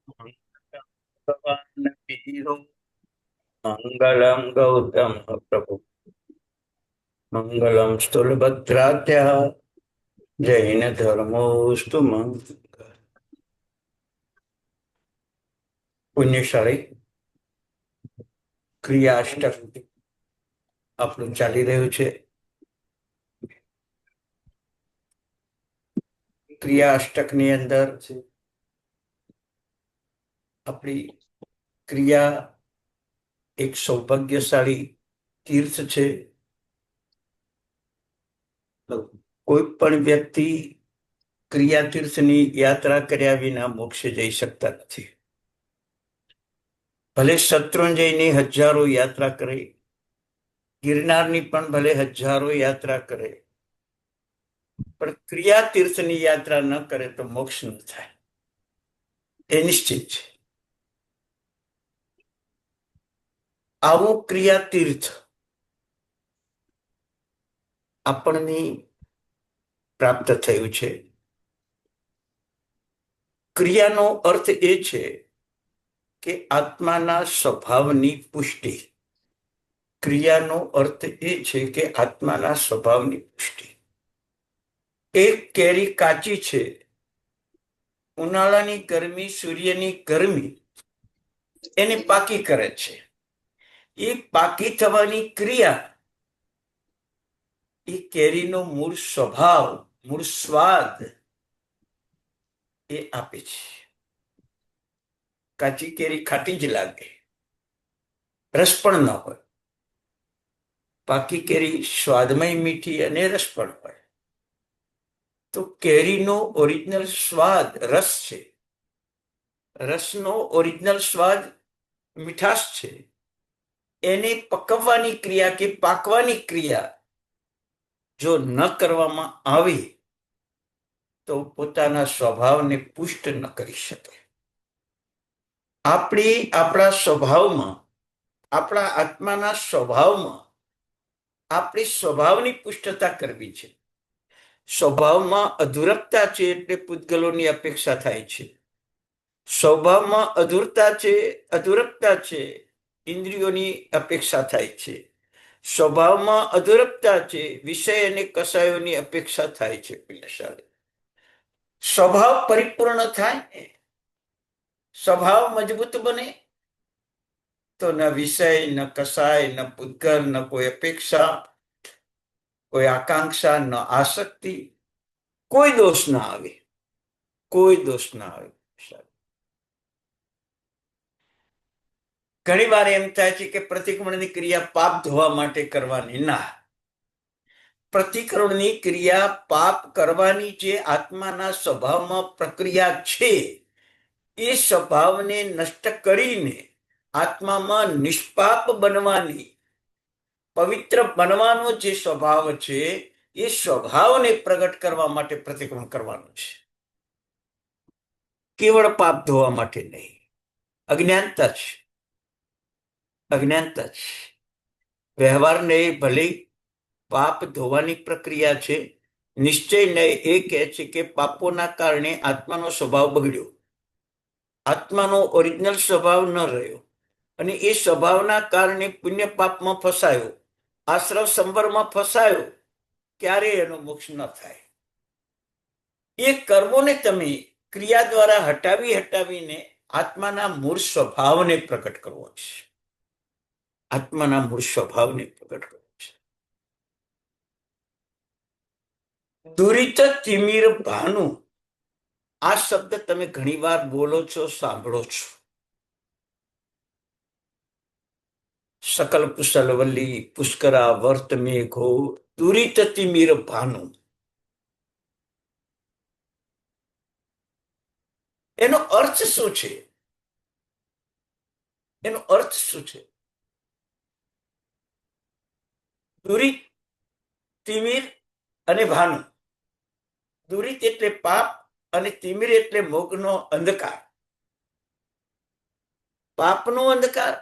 ભગવાન વીરો મંગલમ ગૌતમ પ્રભુ મંગલમ સ્થૂલભદ્રાત્ય જૈન ધર્મોસ્તુ મંગલ. પુણ્યશાળી ક્રિયાષ્ટક આપણું ચાલી રહ્યું છે. ક્રિયાષ્ટકની અંદર આપણી ક્રિયા એક સૌભાગ્યશાળી તીર્થ છે. કોઈ પણ વ્યક્તિ ક્રિયા તીર્થની યાત્રા કર્યા વિના મોક્ષે જઈ શકતા નથી. ભલે શત્રુંજયની હજારો યાત્રા કરે, ગિરનારની પણ ભલે હજારો યાત્રા કરે, પણ ક્રિયા તીર્થની યાત્રા ન કરે તો મોક્ષ ન થાય, એ નિશ્ચિત છે. આવું ક્રિયા તીર્થ આપણને પ્રાપ્ત થયું છે. ક્રિયાનો અર્થ એ છે કે આત્માના સ્વભાવની પુષ્ટિ. ક્રિયાનો અર્થ એ છે કે આત્માના સ્વભાવની પુષ્ટિ. એક કેરી કાચી છે, ઉનાળાની ગરમી, સૂર્યની ગરમી એને પાકી કરે છે. એ પાકી થવાની ક્રિયા એ કેરીનો મૂળ સ્વભાવ, મૂળ સ્વાદ એ આપે છે. કાચી કેરી ખાટી જ લાગે, રસ પણ ન હોય. પાકી કેરી સ્વાદમય, મીઠી અને રસ પણ હોય. તો કેરીનો ઓરિજિનલ સ્વાદ રસ છે, રસનો ઓરિજિનલ સ્વાદ મીઠાશ છે. એને પકવવાની ક્રિયા કે પાકવાની ક્રિયા જો ન કરવામાં આવે તો પોતાના સ્વભાવને પુષ્ટ ન કરી શકે. આપણા સ્વભાવમાં, આપણા આત્માના સ્વભાવમાં આપણી સ્વભાવની પુષ્ટતા કરવી છે. સ્વભાવમાં અધૂરપતા છે એટલે પૂતગલોની અપેક્ષા થાય છે. સ્વભાવમાં અધૂરપતા છે, ઇન્દ્રિયોની અપેક્ષા થાય છે. સ્વભાવમાં અધૂરપતા છે, વિષય અને કસાયોની અપેક્ષા થાય છે. સ્વભાવ પરિપૂર્ણ થાય, સ્વભાવ મજબૂત બને તો ન વિષય, ન કસાય, ન પૂતગલ, ન કોઈ અપેક્ષા, કોઈ આકાંક્ષા, ન આસક્તિ, કોઈ દોષ ના આવે. કોઈ દોષ ના આવે. ઘણી વાર એમ થાય છે કે પ્રતિક્રમણની ક્રિયા પાપ ધોવા માટે કરવાની. ના, પ્રતિક્રમણની ક્રિયા પાપ કરવાની જે આત્માના સ્વભાવમાં પ્રક્રિયા છે, એ સ્વભાવને નષ્ટ કરીને આત્મામાં નિષ્પાપ બનવાની, પવિત્ર બનવાનો જે સ્વભાવ છે, એ સ્વભાવને પ્રગટ કરવા માટે પ્રતિક્રમણ કરવાનું છે, કેવળ પાપ ધોવા માટે નહીં. અજ્ઞાનતા છે, અજ્ઞાનતા છે. વ્યવહારને ભલે પાપ ધોવાની પ્રક્રિયા છે, નિશ્ચય નહીં એ કહે છે કે પાપોના કારણે આત્માનો સ્વભાવ બગડ્યો, આત્માનો ઓરિજિનલ સ્વભાવ ન રહ્યો, અને એ સ્વભાવના કારણે પુણ્ય પાપમાં ફસાયો, આશ્રવ સંવરમાં ફસાયો, ક્યારેય એનો મોક્ષ ન થાય. એ કર્મોને તમે ક્રિયા દ્વારા હટાવીને આત્માના મૂળ સ્વભાવને પ્રગટ કરવો છે. આત્માના મૂળ સ્વભાવને પ્રગટ કરવો છે. દુરિત તિમિર ભાનુ, આ શબ્દ તમે ઘણી વાર બોલો છો, સાંભળો છો. સકલ કુશલ વલ્લી પુષ્કરા વર્ત મેઘો દુરિત તિમિર ભાનુ. એનો અર્થ શું છે? એનો અર્થ શું છે? દુરિત, તિમિર અને ભાનુ. દુરિત એટલે પાપ અને તિમિર એટલે મોહનો અંધકાર. પાપનો અંધકાર,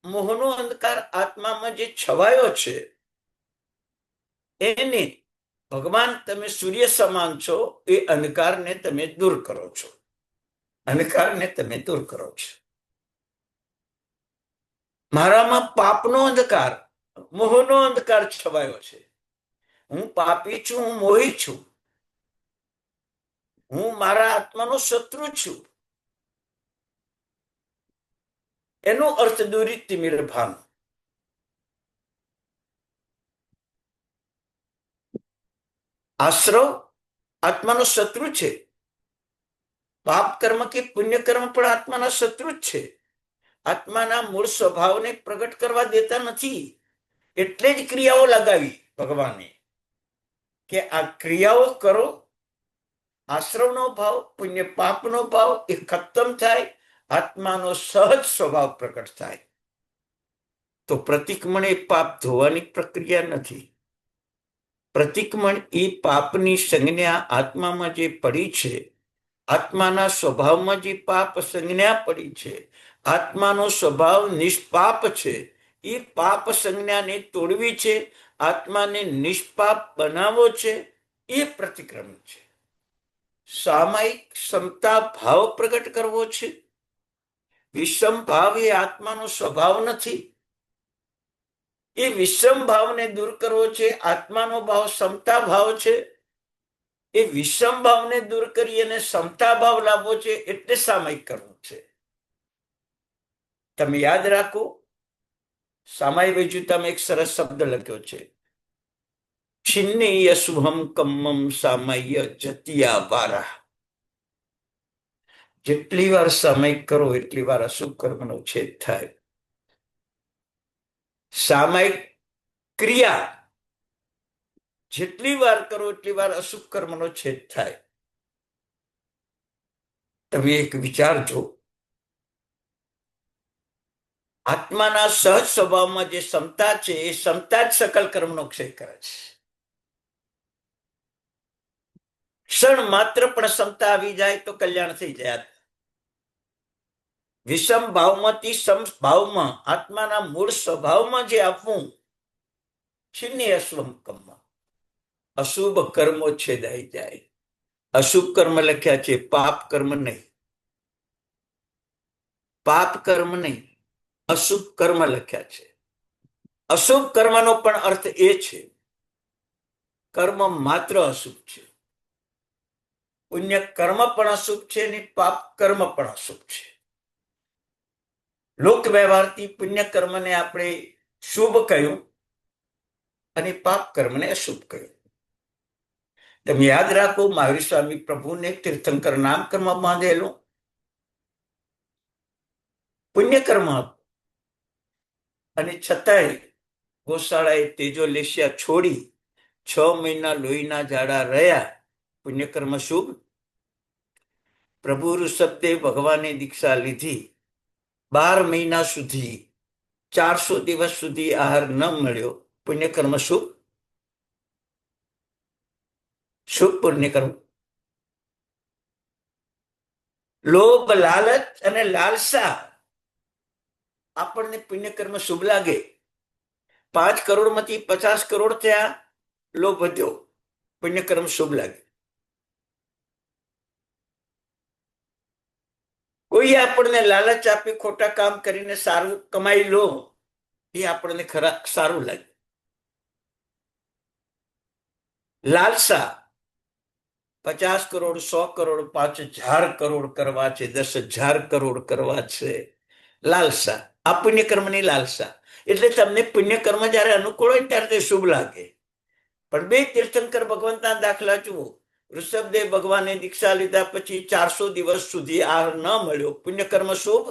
મોહનો અંધકાર આત્મામાં જે છવાયો છે, એને ભગવાન તમે સૂર્ય સમાન છો, એ અંધકારને તમે દૂર કરો છો. અંધકારને તમે દૂર કરો છો. મારામાં પાપનો અંધકાર, મોહનો અંધકાર છવાયો છે. હું પાપી છું, હું મોહી છું, હું મારા આત્માનો શત્રુ છું. એનો અર્થ દૂરી તિમિર ભાન. આશ્રવ આત્માનો શત્રુ છે. પાપ કર્મ કે પુણ્ય કર્મ પણ આત્માના શત્રુ જ છે. આત્માના મૂળ સ્વભાવને પ્રગટ કરવા દેતા નથી. એટલે જ ક્રિયાઓ લગાવી ભગવાને કે આ ક્રિયાઓ કરો, આશ્રવનો ભાવ, પુણ્ય પાપનો ભાવ એ ખતમ થાય, આત્માનો સહજ સ્વભાવ પ્રગટ થાય. તો પ્રતિક્રમણ એ પાપ ધોવાની પ્રક્રિયા નથી. પ્રતિક્રમણ એ પાપની સંજ્ઞા આત્મામાં જે પડી છે, આત્માના સ્વભાવમાં જે પાપ સંજ્ઞા પડી છે, આત્માનો સ્વભાવ નિષ્પાપ છે, એ પાપ સંજ્ઞાને તોડવી છે, આત્માને નિષ્પાપ બનાવવો છે, એ પ્રતિક્રમણ છે. સામાયિક ક્ષમતા ભાવ પ્રગટ કરવો છે. વિષમ ભાવ એ આત્માનો સ્વભાવ નથી. એ વિષમ ભાવને દૂર કરવો છે. આત્માનો ભાવ સમતા ભાવ છે. એ વિષમ ભાવને દૂર કરી અને સમતા ભાવ લાવવો છે. એટલે સામાયિક કરવું છે. તમે યાદ રાખો, સામાયિક વૈજુતામાં એક સરસ શબ્દ લખ્યો છે, છિન્નેય શુભમ કમ્મમ સામાય્ય જતિયા વારા. જેટલી વાર સામાયિક કરો એટલી વાર અશુભ કર્મનો છેદ થાય. સામાયિક ક્રિયા જેટલી વાર કરો એટલી વાર અશુભ કર્મનો છેદ થાય. તમે એક વિચારજો, આત્માના સહજ સ્વભાવમાં જે ક્ષમતા છે, એ ક્ષમતા જ સકલ કર્મનો ક્ષય કરે છે. ક્ષણ માત્ર પણ ક્ષમતા આવી જાય તો કલ્યાણ થઈ જાય. વિષમ ભાવમાંથી સમ ભાવમાં, આત્માના મૂળ સ્વભાવમાં જે આપવું, છિન્ની અશ્વમ કર્મ, અશુભ કર્મો છેદાઈ જાય. અશુભ કર્મ લખ્યા છે, પાપ કર્મ નહીં. પાપ કર્મ નહીં, અશુભ કર્મ લખ્યા છે. અશુભ કર્મનો પણ અર્થ એ છે, કર્મ માત્ર અશુભ છે. પુણ્ય કર્મ પણ અશુભ છે અને પાપ કર્મ પણ અશુભ છે. લોક વ્યવહારથી પુણ્ય કર્મને આપણે શુભ કહ્યું અને પાપ કર્મને અશુભ કહ્યું. તમે યાદ રાખો, મહાવીર સ્વામી પ્રભુને તીર્થંકર નામ કર્મ બાંધેલું પુણ્ય કર્મ, અને છતાંય ગોશાળાએ તેજો લેશિયા છોડી 6 મહિના લોહીના ઝાડા રહ્યા. પુણ્યકર્મ શુભ. પ્રભુ ઋષભદેવ ભગવાને દીક્ષા લીધી, 12 મહિના સુધી 400 દિવસ સુધી આહાર ન મળ્યો. પુણ્યકર્મ શુભ. શુભ પુણ્યકર્મ. લોભ, લાલચ અને લાલસા આપણને પુણ્યકર્મ શુભ લાગે. 5 કરોડમાંથી 50 કરોડ થયા, લોભ વધ્યો, પુણ્યકર્મ શુભ લાગે. કોઈ આપણને લાલચ આપી ખોટા કામ કરીને સારું કમાઈ લો, એ આપણને સારું લાગે. લાલસા 50 કરોડ, 100 કરોડ, 5000 કરોડ કરવા છે, 10,000 કરોડ કરવા છે, લાલસા. આ પુણ્યકર્મની લાલસા. એટલે તમને પુણ્યકર્મ જયારે અનુકૂળ હોય ત્યારે તે શુભ લાગે. પણ બે તીર્થંકર ભગવંતના દાખલા જુઓ. ઋષભદેવ ભગવાને દીક્ષા લીધા પછી 400 દિવસ સુધી આહાર ન મળ્યો, પુણ્યકર્મ શુભ.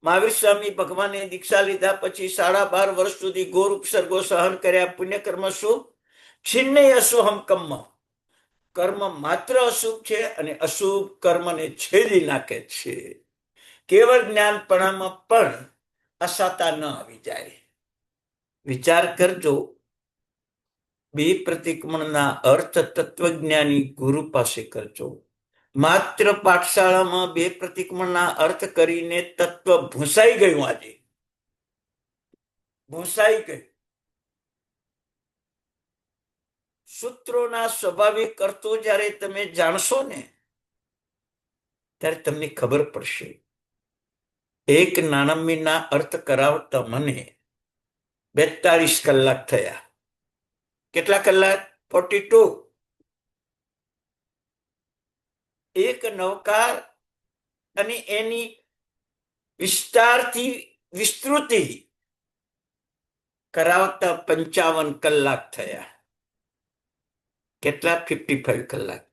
મહાવીર સ્વામી ભગવાને દીક્ષા લીધા પછી 12.5 વર્ષ સુધી ઘોર ઉપસર્ગો સહન કર્યા, પુણ્યકર્મ શુભ. છિન્ને અશુભમ કર્મ, કર્મ માત્ર અશુભ છે અને અશુભ કર્મને છેદી નાખે છે. કેવળ જ્ઞાનપણામાં પણ અસાતા ન આવી જાય. વિચાર કરજો, બે પ્રતિક્રમણના અર્થ તત્વજ્ઞાની ગુરુ પાસે કરજો. માત્ર પાઠશાળામાં બે પ્રતિક્રમણના અર્થ કરીને તત્વ ભૂંસાઈ ગયું. આજે ભૂંસાઈ ગયું. સૂત્રોના સ્વાભાવિક અર્થો જ્યારે તમે જાણશો ને, ત્યારે તમને ખબર પડશે. એક નાનમ્મીના અર્થ કરાવતા મને 42 કલાક થયા. કેટલા કલાક? 42. એક નવકાર અને એની વિસ્તારથી વિસ્તૃતિ કરાવતા 55 કલાક થયા. કેટલા? 55 કલાક.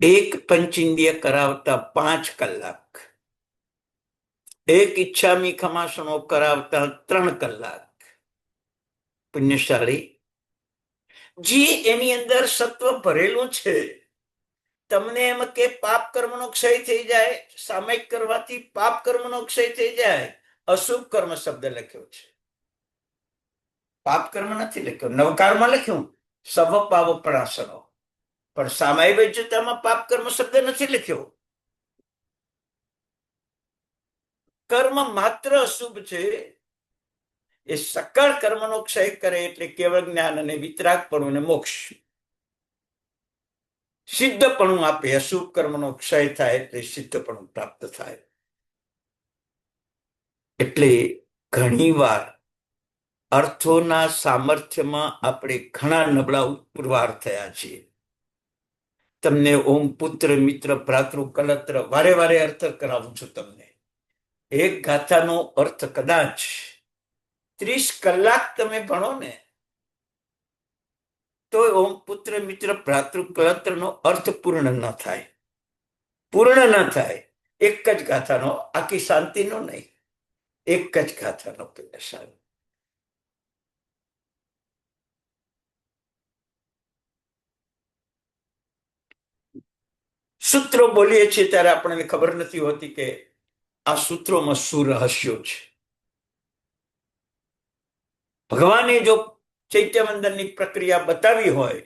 એક પંચિંદ્રિય કરાવતા 5 કલાક. એક ઈચ્છામી ખમાસણો કરાવતા 3 કલાક. પુણ્યશાળી જે એની અંદર સત્વ ભરેલું છે. તમને એમ કે પાપ કર્મનો ક્ષય થઈ જાય, સામયિક કરવાથી પાપ કર્મનો ક્ષય થઈ જાય. અશુભ કર્મ શબ્દ લખ્યો છે, પાપ કર્મ નથી લખ્યો. નવકારમાં લખ્યું સવ પાવપણાસનો, પણ સામાયિક વૈજ્યતામાં પાપ કર્મ શબ્દ નથી લખ્યો. કર્મ માત્ર અશુભ છે. એ સકળ કર્મનો ક્ષય કરે એટલે કેવળ જ્ઞાન અને વિતરાગપણું અને મોક્ષ. સિદ્ધપણું આપે. અશુભ કર્મનો ક્ષય થાય એટલે સિદ્ધપણું પ્રાપ્ત થાય. એટલે ઘણીવાર અર્થોના સામર્થ્યમાં આપણે ઘણા નબળા પુરવાર થયા છીએ. તમને ઓમ પુત્ર મિત્ર ભ્રાતૃ કલત્ર વારે વારે અર્થ કરાવું છું. તમને એક ગાથાનો અર્થ કદાચ 30 કલાક તમે ભણો ને તો ઓમ પુત્ર મિત્ર ભ્રાતૃ કલત્રનો અર્થ પૂર્ણ ન થાય. પૂર્ણ ન થાય. એક જ ગાથાનો, આખી શાંતિનો નહીં, એક જ ગાથાનો પુણ્યશાળી. સૂત્રો બોલીએ છીએ ત્યારે આપણને ખબર નથી હોતી કે આ સૂત્રોમાં શું રહસ્યો છે. ભગવાને જો ચૈત્યવંદનની પ્રક્રિયા બતાવી હોય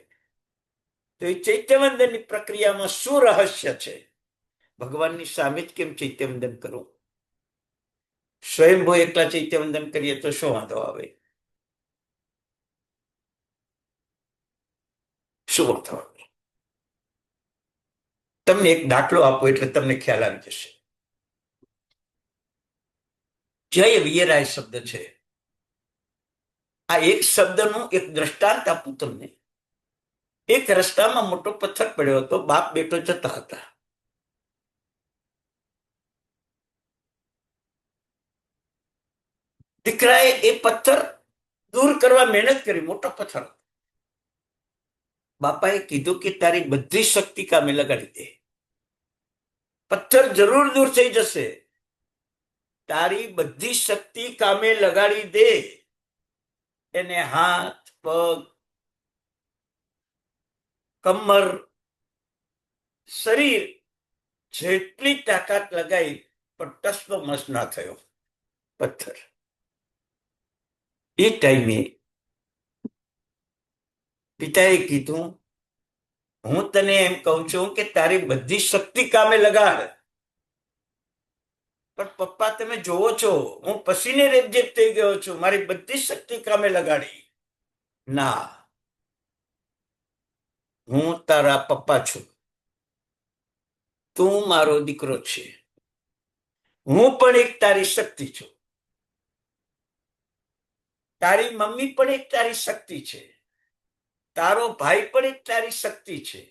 તો એ ચૈત્યવંદનની પ્રક્રિયામાં શું રહસ્ય છે? ભગવાનની સામે જ કેમ ચૈત્યવંદન કરવું? સ્વયંભૂ એકલા ચૈત્યવંદન કરીએ તો શું વાંધો આવે? શું વાંધો આવે? તમને એક દાખલો આપો એટલે તમને ખ્યાલ આવી જશે. જય વિયરાય શબ્દ છે. આ એક શબ્દનું એક દ્રષ્ટાંત આપું તમને. એક રસ્તામાં મોટો પથ્થર પડ્યો હતો. બાપ બેટો જતા હતા. દીકરાએ એ પથ્થર દૂર કરવા મહેનત કરી. મોટો પથ્થર. બાપાએ કીધું કે તારી બધી શક્તિ કામે લગાડી દે, પથ્થર જરૂર દૂર થઈ જશે. તારી બધી શક્તિ કામે લગાડી દે. એને હાથ, પગ, કમર, શરીર જેટલી તાકાત લગાઈ પણ ટસનો મસ ના થયો પથ્થર. એ ટાઈમે પિતાએ કીધું, હું તને એમ કહું છું કે તારી બધી શક્તિ કામે લગાડ, પણ પપ્પા તમે જોવો છો હું પસીને રેપઝેપ થઈ ગયો છું, મારી બધી શક્તિ કામે લગાડી. ના, હું તારા પપ્પા છું, તું મારો દીકરો છે. હું પણ એક તારી શક્તિ છું. તારી મમ્મી પણ એક તારી શક્તિ છે. તારો ભાઈ પણ એક તારી શક્તિ છે.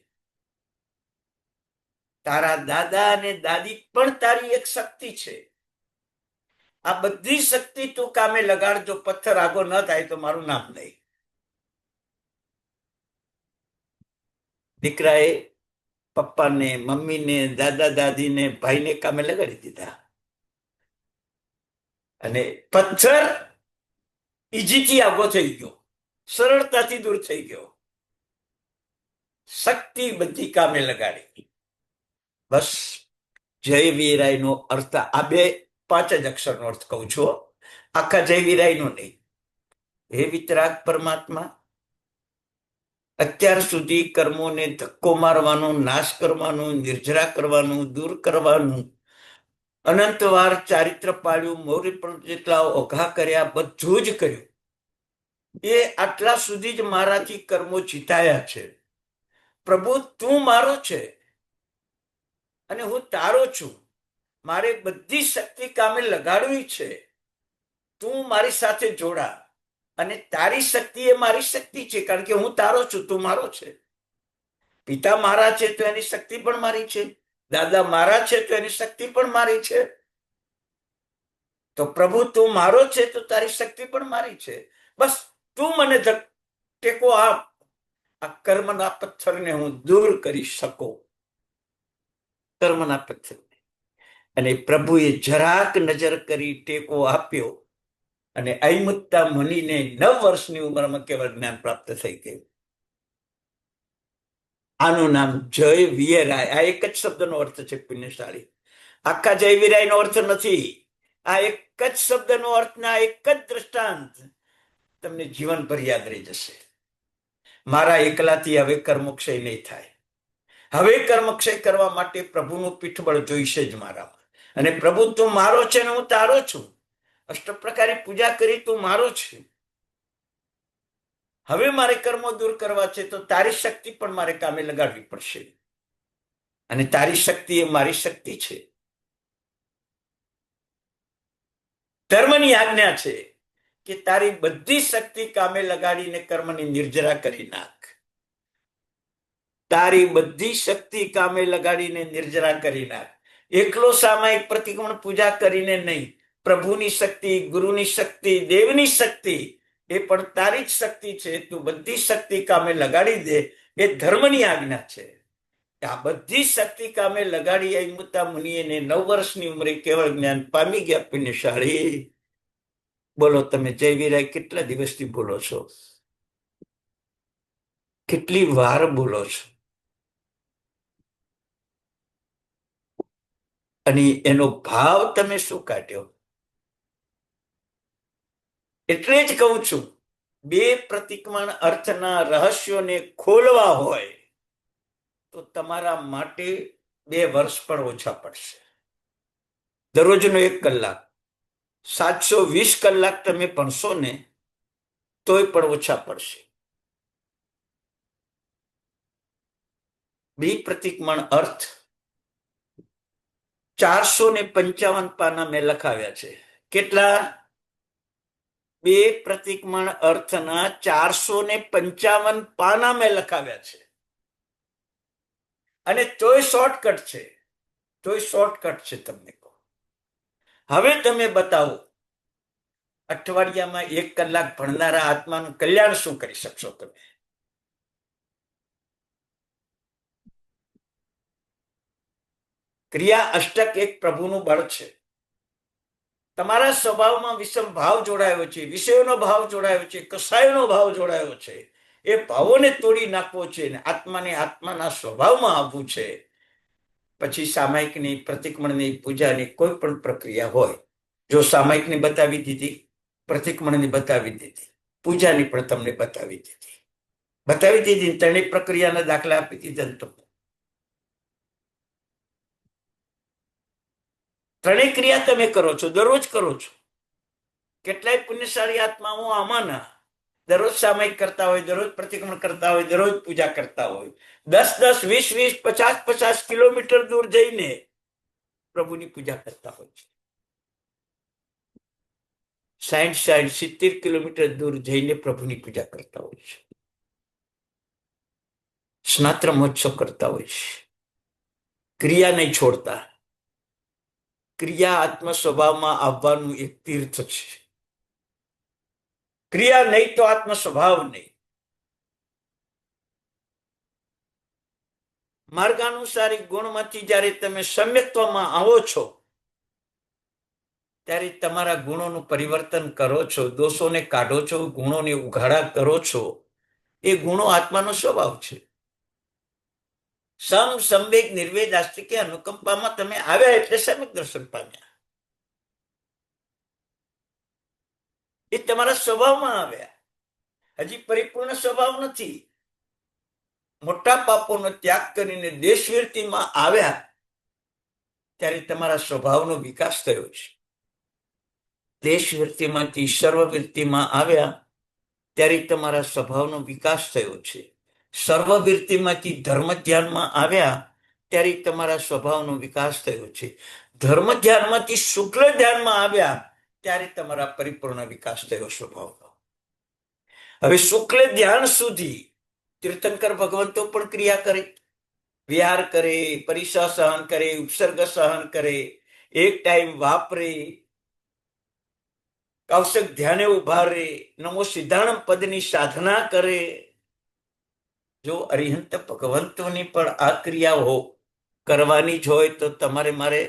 તારા દાદા અને દાદી પણ તારી એક શક્તિ છે. આ બધી શક્તિ તું કામે લગાડ. જો પથ્થર આગો ન થાય તો મારું નામ નહીં. દીકરાએ પપ્પાને, મમ્મીને, દાદા દાદીને, ભાઈને કામે લગાડી દીધા અને પથ્થર ઈજીથી આગો થઈ ગયો, સરળતાથી દૂર થઈ ગયો. શક્તિ બધી કામે લગાડી. બસ જય વીરાયનો અર્થ આ બે 5 જ અક્ષરનો અર્થ કહું છું, આખા જય વીરાયનો નહીં. હે વિતરાગ પરમાત્મા, અત્યાર સુધી કર્મોને ધક્કો મારવાનું, નાશ કરવાનું, નિર્જરા કરવાનું, દૂર કરવાનું, અનંતવાર ચારિત્ર પાડ્યું, મૌર્ય પણ જેટલા ઓઘા કર્યા, બધું જ કર્યું. એ આટલા સુધી જ મારાથી કર્મો જીતાયા છે. પ્રભુ તું મારો છે અને હું તારો છું, મારે બધી શક્તિ કામે લગાડવી છે, તું મારી સાથે જોડા, અને તારી શક્તિ એ મારી શક્તિ છે, કારણ કે હું તારો છું, તું મારો છે. પિતા મારા છે તો એની શક્તિ પણ મારી છે, દાદા મારા છે તો એની શક્તિ પણ મારી છે. તો પ્રભુ તું મારો છે તો તારી શક્તિ પણ મારી છે. બસ તું મને ટેકો આપ, આ કર્મના પથ્થરને હું દૂર કરી શકું. કર્મના પથ્થર. અને પ્રભુએ જરાક નજર કરી ટેકો આપ્યો અને અયમુત્તા મુનિને 9 વર્ષની ઉંમરમાં કેવળ જ્ઞાન પ્રાપ્ત થઈ ગયું. આનું નામ જય વિયરાય. આ એક જ શબ્દનો અર્થ છે પુણ્યશાળી. આખા જય વિરાયનો અર્થ નથી. આ એક જ શબ્દનો અર્થના એક જ દ્રષ્ટાંત તમને જીવનભર યાદ રહી જશે. મારા એકલાથી હવે કર્મક્ષય નહીં થાય. હવે કર્મક્ષય કરવા માટે પ્રભુનું પીઠબળ જોઈશે જ મારામાં. અને પ્રભુ તું મારો છે ને હું તારો છું. અષ્ટપ્રકારે પૂજા કરી તું મારો છે. હવે મારે કર્મો દૂર કરવા છે તો તારી શક્તિ પણ મારે કામે લગાડવી પડશે. અને તારી શક્તિ એ મારી શક્તિ છે. ધર્મની આજ્ઞા છે કે તારી બધી શક્તિ કામે લગાડીને કર્મની નિર્જરા કરી નાખ. તારી બધી શક્તિ કામે લગાડીને નિર્જરા કરી નાખ. એકલો સામાયિક પ્રતિક્રમણ પૂજા કરીને નહીં, પ્રભુની શક્તિ, ગુરુની શક્તિ, દેવની શક્તિ એ પણ તારી જ શક્તિ છે. તું બધી શક્તિ કામે લગાડી દે, એ ધર્મની આજ્ઞા છે. આ બધી શક્તિ કામે લગાડી અયમુત્તા મુનિએ 9 વર્ષની ઉંમરે કેવળ જ્ઞાન પામી ગયા. પુણ્યશાળી. બોલો તમે જય વિરાય કેટલા દિવસથી બોલો છો? કેટલી વાર બોલો છો? અને એનો ભાવ તમે શું કાઢ્યો? એટલે જ કહું છું, 2 પ્રતિક્રમણ અર્થના રહસ્યોને ખોલવા હોય તો તમારા માટે 2 વર્ષ પણ ઓછા પડશે. દરરોજનો 1 કલાક, 720 કલાક તમે ભણશો ને તોય પણ ઓછા પડશે. 2 પ્રતિક્રમણ અર્થ 455 પાના મેં લખાવ્યા છે. કેટલા? 2 પ્રતિક્રમણ અર્થના 455 પાના મેં લખાવ્યા છે. અને તોય શોર્ટકટ છે. તમને કહો. હવે તમે બતાવો, અઠવાડિયામાં 1 કલાક ભણનારા આત્માનું કલ્યાણ શું કરી શકશો તમે? ક્રિયા અષ્ટક એક પ્રભુનું બળ છે. તમારા સ્વભાવમાં વિષમ ભાવ જોડાયો છે, વિષયોનો ભાવ જોડાયો છે, કસાયોનો ભાવ જોડાયો છે. એ ભાવોને તોડી નાખવો છે ને આત્માને આત્માના સ્વભાવમાં આવવું છે. પછી સામાયિકની, પ્રતિક્રમણની, પૂજાની કોઈ પણ પ્રક્રિયા હોય, જો સામાયિકની બતાવી દીધી, પ્રતિક્રમણની બતાવી દીધી, પૂજાની પણ તમને બતાવી દીધી, ત્રણેય પ્રક્રિયાના દાખલા આપી દીધા. ત્રણેય ક્રિયા તમે કરો છો, દરરોજ કરો છો. કેટલાય પુણ્યશાળી આત્માઓ આમાંના દરરોજ સામાયિક કરતા હોય, દરરોજ પ્રતિક્રમણ કરતા હોય, દરરોજ પૂજા કરતા હોય, 10-10, 20-20, 50-50 કિલોમીટર દૂર જઈને પ્રભુની પૂજા કરતા હોય છે. 60-60, 70 કિલોમીટર દૂર જઈને પ્રભુની પૂજા કરતા હોય છે. સ્નાત્ર મહોત્સવ કરતા હોય છે. ક્રિયા નહીં છોડતા. ક્રિયા આત્મ સ્વભાવમાં આવવાનું એક તીર્થ છે. ક્રિયા નહીં તો આત્મ સ્વભાવ નહીં. માર્ગાનુસારી ગુણમાંથી જ્યારે તમે સમ્યક્ત્વમાં આવો છો ત્યારે તમારા ગુણોનું પરિવર્તન કરો છો, દોષોને કાઢો છો, ગુણોને ઉઘાડા કરો છો. એ ગુણો આત્માનો સ્વભાવ છે. સંવેગ નિર્વેદ આસ્તિકે અનુકંપામાં તમે આવ્યા એટલે સમ્યક દર્શન પામ્યા. એ તમારા સ્વભાવમાં આવ્યા. હજી પરિપૂર્ણ સ્વભાવ નથી. મોટા પાપોનો ત્યાગ કરીને દેશવૃત્તિમાં આવ્યા ત્યારે તમારા સ્વભાવનો વિકાસ થયો છે. દેશવૃત્તિમાંથી સર્વવૃત્તિમાં આવ્યા ત્યારે તમારા સ્વભાવનો વિકાસ થયો છે. સર્વવીરતીમાંથી ધર્મ ધ્યાનમાં આવ્યા ત્યારે તમારા સ્વભાવનો વિકાસ થયો છે. ધર્મ ધ્યાનમાંથી શુક્લ ધ્યાનમાં આવ્યા ત્યારે તમારા પરિપૂર્ણ વિકાસ થયો સ્વભાવનો. હવે શુક્લ ધ્યાન સુધી તીર્થંકર ભગવંતો પણ ક્રિયા કરે, વિહાર કરે, પરિસહ સહન કરે, ઉપસર્ગ સહન કરે, એક ટાઈમ વાપરે, કૌશક ધ્યાને ઉભા રહે, નમો સિદ્ધાણમ પદની સાધના કરે. જો અરિહંત ભગવંતોની પણ આ ક્રિયાઓ કરવાની જ હોય તો તમારે મારે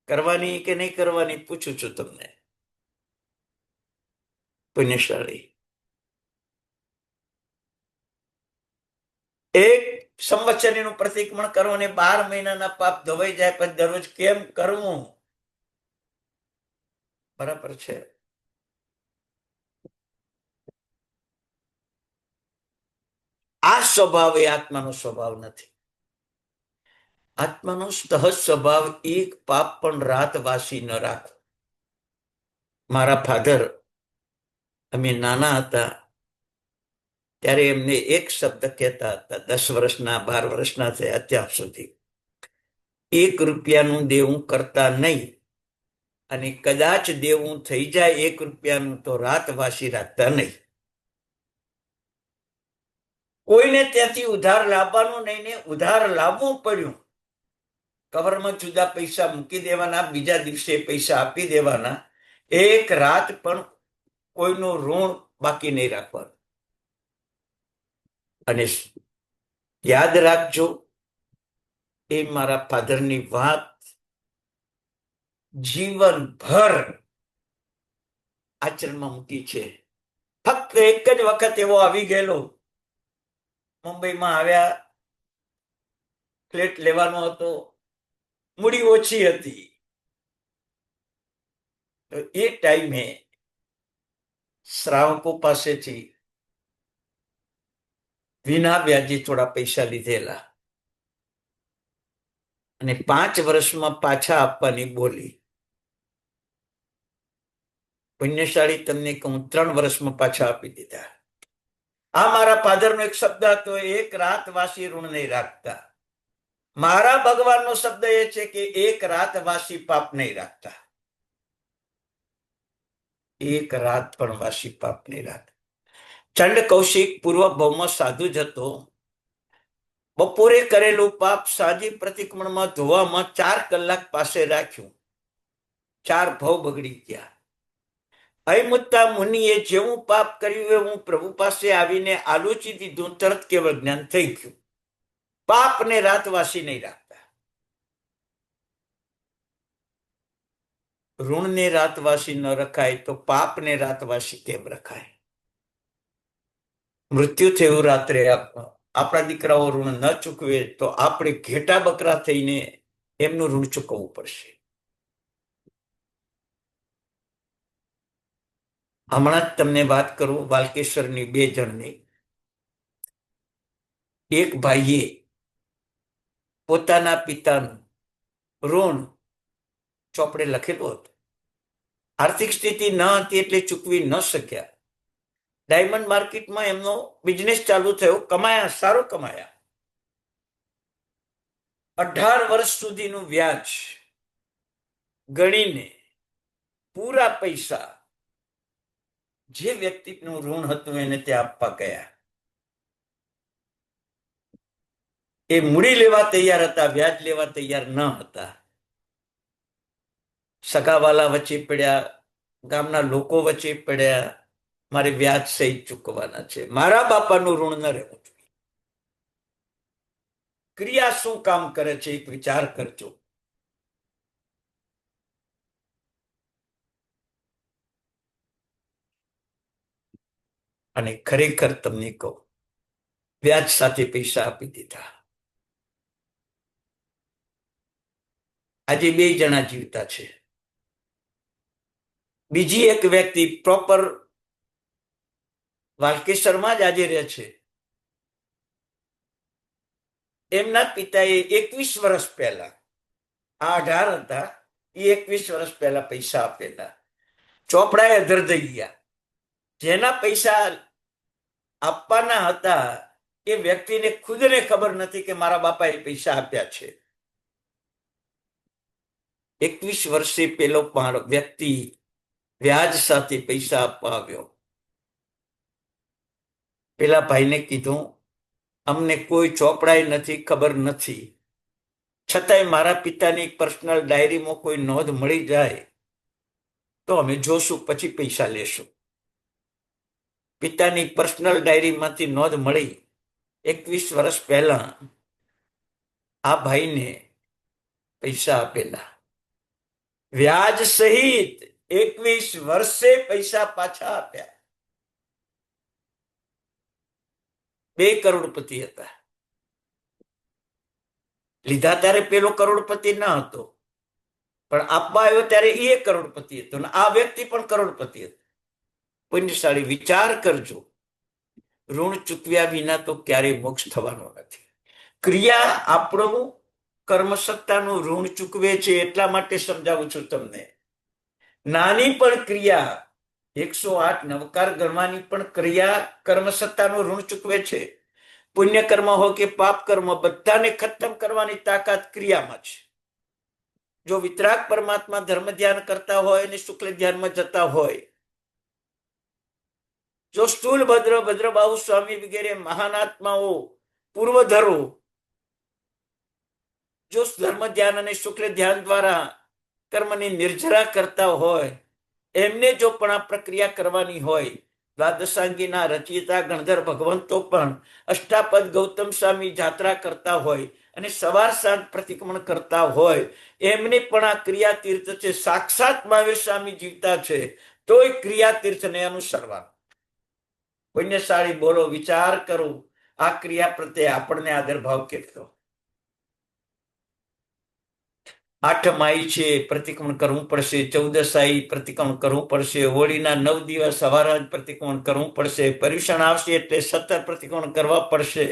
કરવાની કે નહીં કરવાની પૂછું છું તમને. પુણ્યશાળી એક સંવત્સરીનું પ્રતિક્રમણ કરો અને 12 મહિનાના પાપ ધોવાઈ જાય, પણ દરરોજ કેમ કરવું? બરાબર છે. આ સ્વભાવ એ આત્માનો સ્વભાવ નથી. આત્માનો સહજ સ્વભાવ એક પાપ પણ રાતવાસી ન રાખો. મારા ફાધર, અમે નાના હતા ત્યારે એમને એક શબ્દ કહેતા હતા, 10 વર્ષના 12 વર્ષના થયા અત્યાર સુધી, 1 રૂપિયાનું દેવું કરતા નહીં, અને કદાચ દેવું થઈ જાય 1 રૂપિયાનું તો રાતવાસી રાખતા નહીં. કોઈને ત્યાંથી ઉધાર લાવવાનું નહીં ને ઉધાર લાવવું પડ્યું, કવરમાં જુદા પૈસા મૂકી દેવાના, બીજા દિવસે પૈસા આપી દેવાના. 1 રાત પણ કોઈનું ઋણ બાકી નહીં રાખવાનું. અને યાદ રાખજો, એ મારા ફાધરની વાત જીવનભર આચરણમાં મૂકી છે. ફક્ત એક જ વખત એવો આવી ગયેલો, મુંબઈમાં આવ્યા, ફ્લેટ લેવાનો હતો, મૂડી ઓછી હતી, તો એ ટાઈમે શ્રાવકો પાસેથી વિના વ્યાજે થોડા પૈસા લીધેલા અને 5 વર્ષમાં પાછા આપવાની બોલી. પુણ્યશાળી તમને કહું, 3 વર્ષમાં પાછા આપી દીધા. આ મારા ફાધરનો એક શબ્દ હતો, 1 રાતવાસી ઋણ નહીં રાખતા. મારા ભગવાનનો શબ્દ એ છે કે 1 રાતવાસી પાપ નહીં રાખતા. 1 રાત પણ વાસી પાપ નહીં રાખતા. ચંડ કૌશિક પૂર્વ ભાવમાં સાધુ જ હતો. બપોરે કરેલું પાપ સાંજે પ્રતિક્રમણમાં ધોવામાં 4 કલાક પાસે રાખ્યું, 4 ભાવ બગડી ગયા. અયમુત્તા મુનિએ જેવું પાપ કર્યું એ હું પ્રભુ પાસે આવીને આલોચી દીધું, તરત કેવળ જ્ઞાન થઈ ગયું. પાપને રાતવાસી નહીં રાખતા. ઋણને રાતવાસી ન રખાય તો પાપને રાતવાસી કેમ રખાય? મૃત્યુ થયું રાત્રે, આપણા દીકરાઓ ઋણ ન ચૂકવે તો આપણે ઘેટા બકરા થઈને એમનું ઋણ ચૂકવવું પડશે. હમણાં જ તમને વાત કરું વાલકેશ્વરની 2 જણની. એક ભાઈએ પોતાના પિતાનું ઋણ ચોપડે લખેલું હતું. આર્થિક સ્થિતિ ન હતી એટલે ચૂકવી ન શક્યા. ડાયમંડ માર્કેટમાં એમનો બિઝનેસ ચાલુ થયો, કમાયા, સારું કમાયા. 18 વર્ષ સુધીનું વ્યાજ ગણીને પૂરા પૈસા જે વ્યક્તિનું ઋણ હતું એને તે આપવા ગયા. એ મૂડી લેવા તૈયાર હતા, વ્યાજ લેવા તૈયાર ન હતા. સગાવાલા વચ્ચે પડ્યા, ગામના લોકો વચ્ચે પડ્યા, મારે વ્યાજ સહિત ચૂકવવાના છે, મારા બાપાનું ઋણ ન રહેવું જોઈએ. ક્રિયા શું કામ કરે છે એક વિચાર કરજો. અને ખરેખર તમને કહું, વ્યાજ સાથે પૈસા આપી દીધા. આજે 2 જણા જીવતા છે. બીજી એક વ્યક્તિ પ્રોપર વાલકેશ્વરમાં જ આજે રહે છે. એમના પિતાએ 21 વર્ષ પહેલા, આ 18 હતા, એ 21 વર્ષ પહેલા પૈસા આપેલા. ચોપડાએ અધર થઈ ગયા. જેના પૈસા આપવાના હતા એ વ્યક્તિને ખુદને ખબર નથી કે મારા બાપાએ પૈસા આપ્યા છે. 21 વર્ષે પેલો વ્યક્તિ વ્યાજ સાથે પૈસા આપવા આવ્યો. પેલા ભાઈને કીધું, અમને કોઈ ચોપડાઈ નથી, ખબર નથી, છતાંય મારા પિતાની પર્સનલ ડાયરીમાં કોઈ નોંધ મળી જાય તો અમે જોશું, પછી પૈસા લેશું. પિતાની પર્સનલ ડાયરીમાંથી નોંધ મળી. 21 વર્ષ પહેલા આ ભાઈને પૈસા આપેલા, વ્યાજ સહિત 21 વર્ષે પૈસા પાછા આપ્યા. 2 કરોડપતિ હતા. લીધા ત્યારે પેલો કરોડપતિ ન હતો, પણ આપવા આવ્યો ત્યારે એ કરોડપતિ હતો, અને આ વ્યક્તિ પણ કરોડપતિ હતો. પુણ્યશાળી, વિચાર કરજો, ઋણ ચૂકવ્યા વિના તો ક્યારેય મોક્ષ થવાનો નથી. ક્રિયા આપણું કર્મસત્તાનું ઋણ ચૂકવે છે. એટલા માટે સમજાવું છું તમને. નાની પણ ક્રિયા, 108 નવકાર ગણવાની પણ ક્રિયા કર્મસત્તાનું ઋણ ચૂકવે છે. પુણ્ય કર્મ હોય કે પાપ કર્મ, બધાને ખતમ કરવાની તાકાત ક્રિયામાં છે. જો વિતરાગ પરમાત્મા ધર્મ ધ્યાન કરતા હોય અને શુક્લ ધ્યાનમાં જતા હોય, જો સ્થૂલ ભદ્ર, ભદ્રબાહુ સ્વામી વગેરે મહાન આત્માઓ, પૂર્વધરો, જો ધર્મ ધ્યાન અને શુક્લ ધ્યાન દ્વારા કર્મની નિર્જરા કરતા હોય, એમને જો પણ આ પ્રક્રિયા કરવાની હોય, દ્વાદશાંગીના રચયિતા ગણધર ભગવંતો પણ અષ્ટાપદ ગૌતમ સ્વામી જાત્રા કરતા હોય અને સવાર સાંજ પ્રતિક્રમણ કરતા હોય, એમને પણ આ ક્રિયા તીર્થ છે. સાક્ષાત મહાવીર સ્વામી જીવતા છે, તોય ક્રિયા તીર્થને અનુસરવા. પુણ્યશાળી, બોલો, વિચાર કરો, આ ક્રિયા પ્રત્યે આપણને આદર ભાવ કેટલો. 8 માઈ છે, પ્રતિક્રમણ કરવું પડશે. 14 આઈ પ્રતિક્રમણ કરવું પડશે. હોળીના 9 દિવસ સવારે પ્રતિક્રમણ કરવું પડશે. પર્યુષણ આવશે એટલે 17 પ્રતિક્રમણ કરવા પડશે.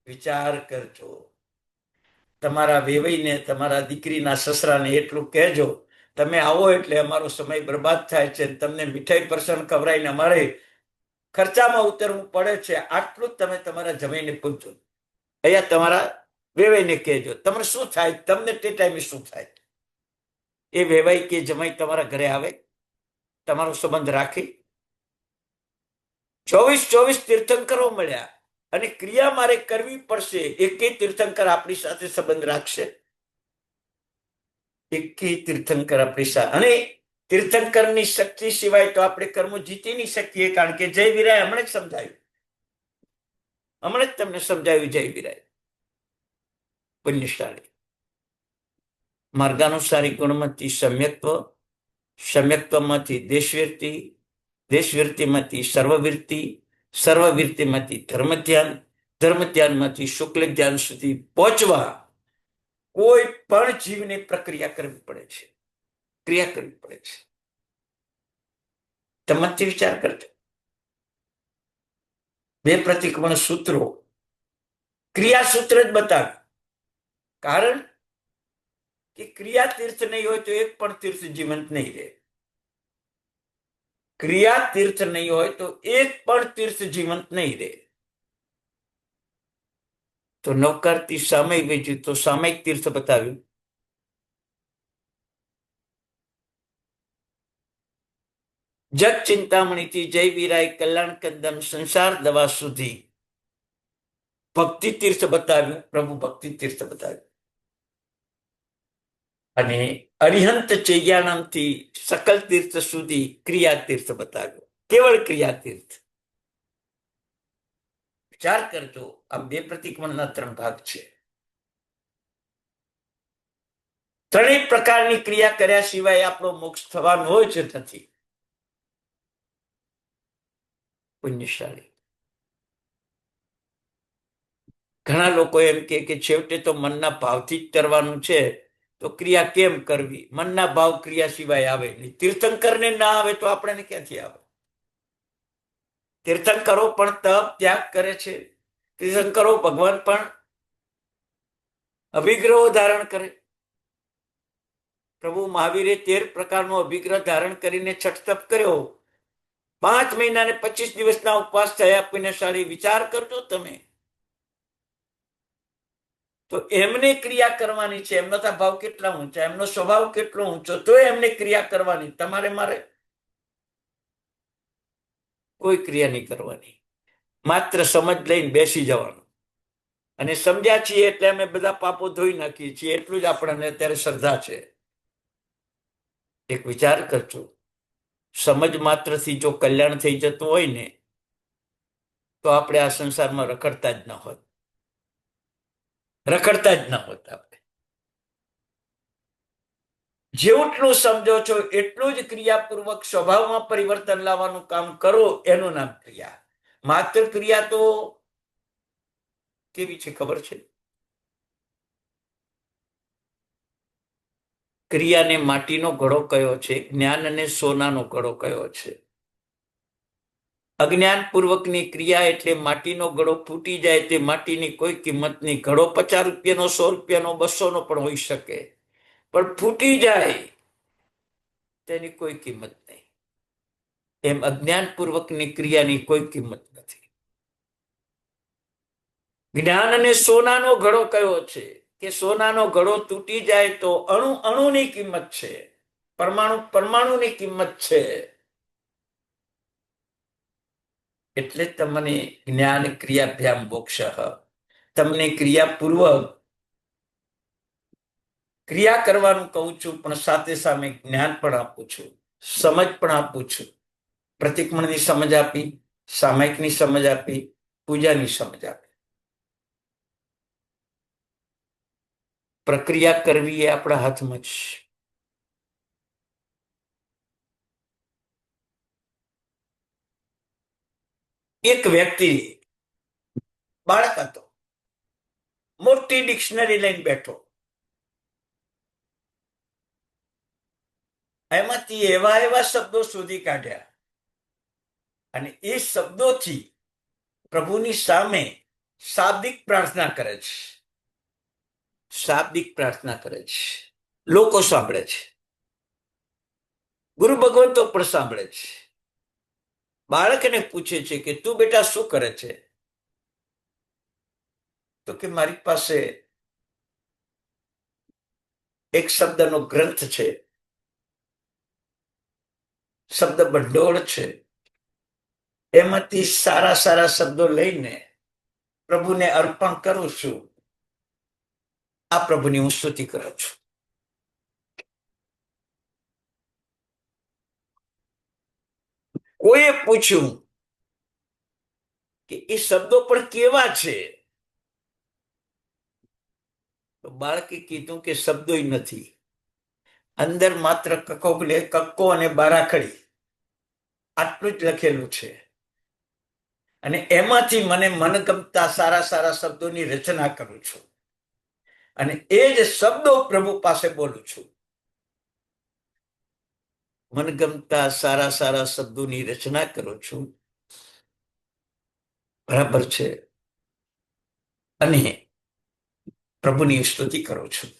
વિચાર કરજો. તમારા વેવાઈને, તમારા દીકરીના સસરાને એટલું કહેજો, તમે આવો એટલે અમારો સમય બરબાદ થાય છે, તમને મીઠાઈ પરસન ખવડાવીને અમારે ખર્ચામાં ઉતરવું પડે છે. આટલું જ તમે તમારા જમાઈને પૂછજો. અહીંયા તમારા વેવાઈને કહેજો. તમને શું થાય, તમને તે ટાઈમે શું થાય. એ વેવાઈ કે જમાઈ તમારા ઘરે આવે, તમારો સંબંધ રાખી. 24 તીર્થંકરો મળ્યા અને ક્રિયા મારે કરવી પડશે. એકેય તીર્થંકર આપણી સાથે સંબંધ રાખશે? એકેય તીર્થંકર આપણી સાથે. અને તીર્થંકરની શક્તિ સિવાય તો આપણે કર્મો જીતી નહીં શકીએ. કારણ કે જય વિરાય હમણાં જ સમજાયું, હમણાં જ તમને સમજાવ્યું જય વિરાય. પુણ્યશાળી, માર્ગાનુસારી ગુણમાંથી સમ્યક્ત્વ, સમ્યક્ત્વમાંથી દેશવીરતિ, દેશવીરતિમાંથી સર્વવીરતિ, સર્વવીરતિમાંથી ધર્મ ધ્યાન, ધર્મ ધ્યાનમાંથી શુક્લ ધ્યાન સુધી પહોંચવા કોઈ પણ જીવને પ્રક્રિયા કરવી પડે છે, ક્રિયા કરવી પડે છે. તમારથી વિચાર કરજો. 2 પ્રતિક્રમણ સૂત્રો, ક્રિયા સૂત્ર જ બતાવે. કારણ કે ક્રિયા તીર્થ નહીં હોય તો એક પણ તીર્થ જીવંત નહીં રહે. ક્રિયા તીર્થ નહીં હોય તો એક પણ તીર્થ જીવંત નહીં રહે. તો નવકારથી સામયિક વેચ્યું તો સામયિક તીર્થ બતાવ્યું. જગ ચિંતામણીથી જય વીરાય કલ્યાણ કંદમ સંસાર દવા સુધી ભક્તિ તીર્થ બતાવ્યું, પ્રભુ ભક્તિ તીર્થ બતાવ્યું. અને અરિહંત ચૈયાણામથી સકલ તીર્થ સુધી ક્રિયા તીર્થ બતાવ્યું, કેવળ ક્રિયા તીર્થ. વિચાર કરજો, આ 2 પ્રતિક્રમણના 3 ભાગ છે. 3 પ્રકારની ક્રિયા કર્યા સિવાય આપણો મોક્ષ થવાનો હોય છે નથી. પુણ્યશાળી, ઘણા લોકો એમ કે છેવટે તો મનના ભાવથી જ કરવાનું છે, તો ક્રિયા કેમ કરવી? મનના ભાવ ક્રિયા સિવાય આવે નહીં. તીર્થંકરને ના આવે તો આપણને ક્યાંથી આવે? તીર્થંકરો પણ તપ ત્યાગ કરે છે. તીર્થંકરો ભગવાન પણ અભિગ્રહો ધારણ કરે. પ્રભુ મહાવીરે 13 પ્રકારનો અભિગ્રહ ધારણ કરીને છઠ તપ કર્યો. 5 મહિના ને 25 દિવસના ઉપવાસ થયા પુણ્યશાળી, વિચાર કરજો તમે. તો એમને ક્રિયા કરવાની છે, એમનો ભાવ કેટલા ઊંચા, એમનો સ્વભાવ કેટલો ઊંચો, તો એમને ક્રિયા કરવાની. તમારે મારે કોઈ ક્રિયા નહીં કરવાની, માત્ર સમજ લઈને બેસી જવાનું. અને સમજ્યા છીએ એટલે અમે બધા પાપો ધોઈ નાખીએ છીએ, એટલું જ આપણને અત્યારે શ્રદ્ધા છે. એક વિચાર કરજો, સમજ માત્રથી જો કલ્યાણ થઈ જતું હોય ને, તો આપણે આ સંસારમાં રખડતા જ ન હોત, રખડતા જ ન હોત. આપણે જેટલું સમજો છો એટલું જ ક્રિયાપૂર્વક સ્વભાવમાં પરિવર્તન લાવવાનું કામ કરો, એનું નામ ક્રિયા. માત્ર ક્રિયા તો કેવી છે ખબર છે? ક્રિયાને માટીનો ઘડો કયો છે, જ્ઞાન અને સોનાનો ઘડો કયો છે. અજ્ઞાન પૂર્વકની ક્રિયા એટલે માટીનો ઘડો ફૂટી જાય, તે માટીની કોઈ કિંમત નહીં. ઘડો 50 રૂપિયાનો, 100 રૂપિયાનો, 200 નો પણ હોઈ શકે, પણ ફૂટી જાય તેની કોઈ કિંમત નહીં. એમ અજ્ઞાન પૂર્વકની ક્રિયાની કોઈ કિંમત નથી. જ્ઞાન અને સોનાનો ઘડો કયો છે કે સોનાનો ઘડો તૂટી જાય તો અણુ અણુની કિંમત છે, પરમાણુ પરમાણુની કિંમત છે. એટલે તમને જ્ઞાન ક્રિયાભ્યામ મોક્ષ, તમને ક્રિયાપૂર્વક ક્રિયા કરવાનું કહું છું, પણ સાથે સામે જ્ઞાન પણ આપું છું, સમજ પણ આપું છું. પ્રતિક્રમણની સમજ આપી, સામાયિકની સમજ આપી, પૂજાની સમજ આપી. પ્રક્રિયા કરવી એ આપણા હાથમાં છે. એક વ્યક્તિ બાળક હતો, મોટી ડિક્શનરી લઈને બેઠો. એમાંથી એવા એવા શબ્દો શોધી કાઢ્યા અને એ શબ્દોથી પ્રભુની સામે શાબ્દિક પ્રાર્થના કરે છે. શાબ્દિક પ્રાર્થના કરે છે. લોકો સાંભળે છે, ગુરુ ભગવંતો પણ સાંભળે છે. બાળકને પૂછે છે કે તું બેટા શું કરે છે? તો કે મારી પાસે એક શબ્દનો ગ્રંથ છે, શબ્દ ભંડોળ છે, એમાંથી સારા સારા શબ્દો લઈને પ્રભુને અર્પણ કરું છું. આ પ્રભુની હું સ્તુતિ કરું છું. કોઈએ પૂછ્યું કે એ શબ્દો પણ કેવા છે? તો બાળકે કીધું કે શબ્દો નથી, અંદર માત્ર કક્કો અને બારાખડી આટલું જ લખેલું છે. અને એમાંથી મને મનગમતા સારા સારા શબ્દોની રચના કરું છું અને એ જ શબ્દો પ્રભુ પાસે બોલું છું. મનગમતા સારા સારા શબ્દોની રચના કરું છું, બરાબર છે, અને પ્રભુની સ્તુતિ કરું છું.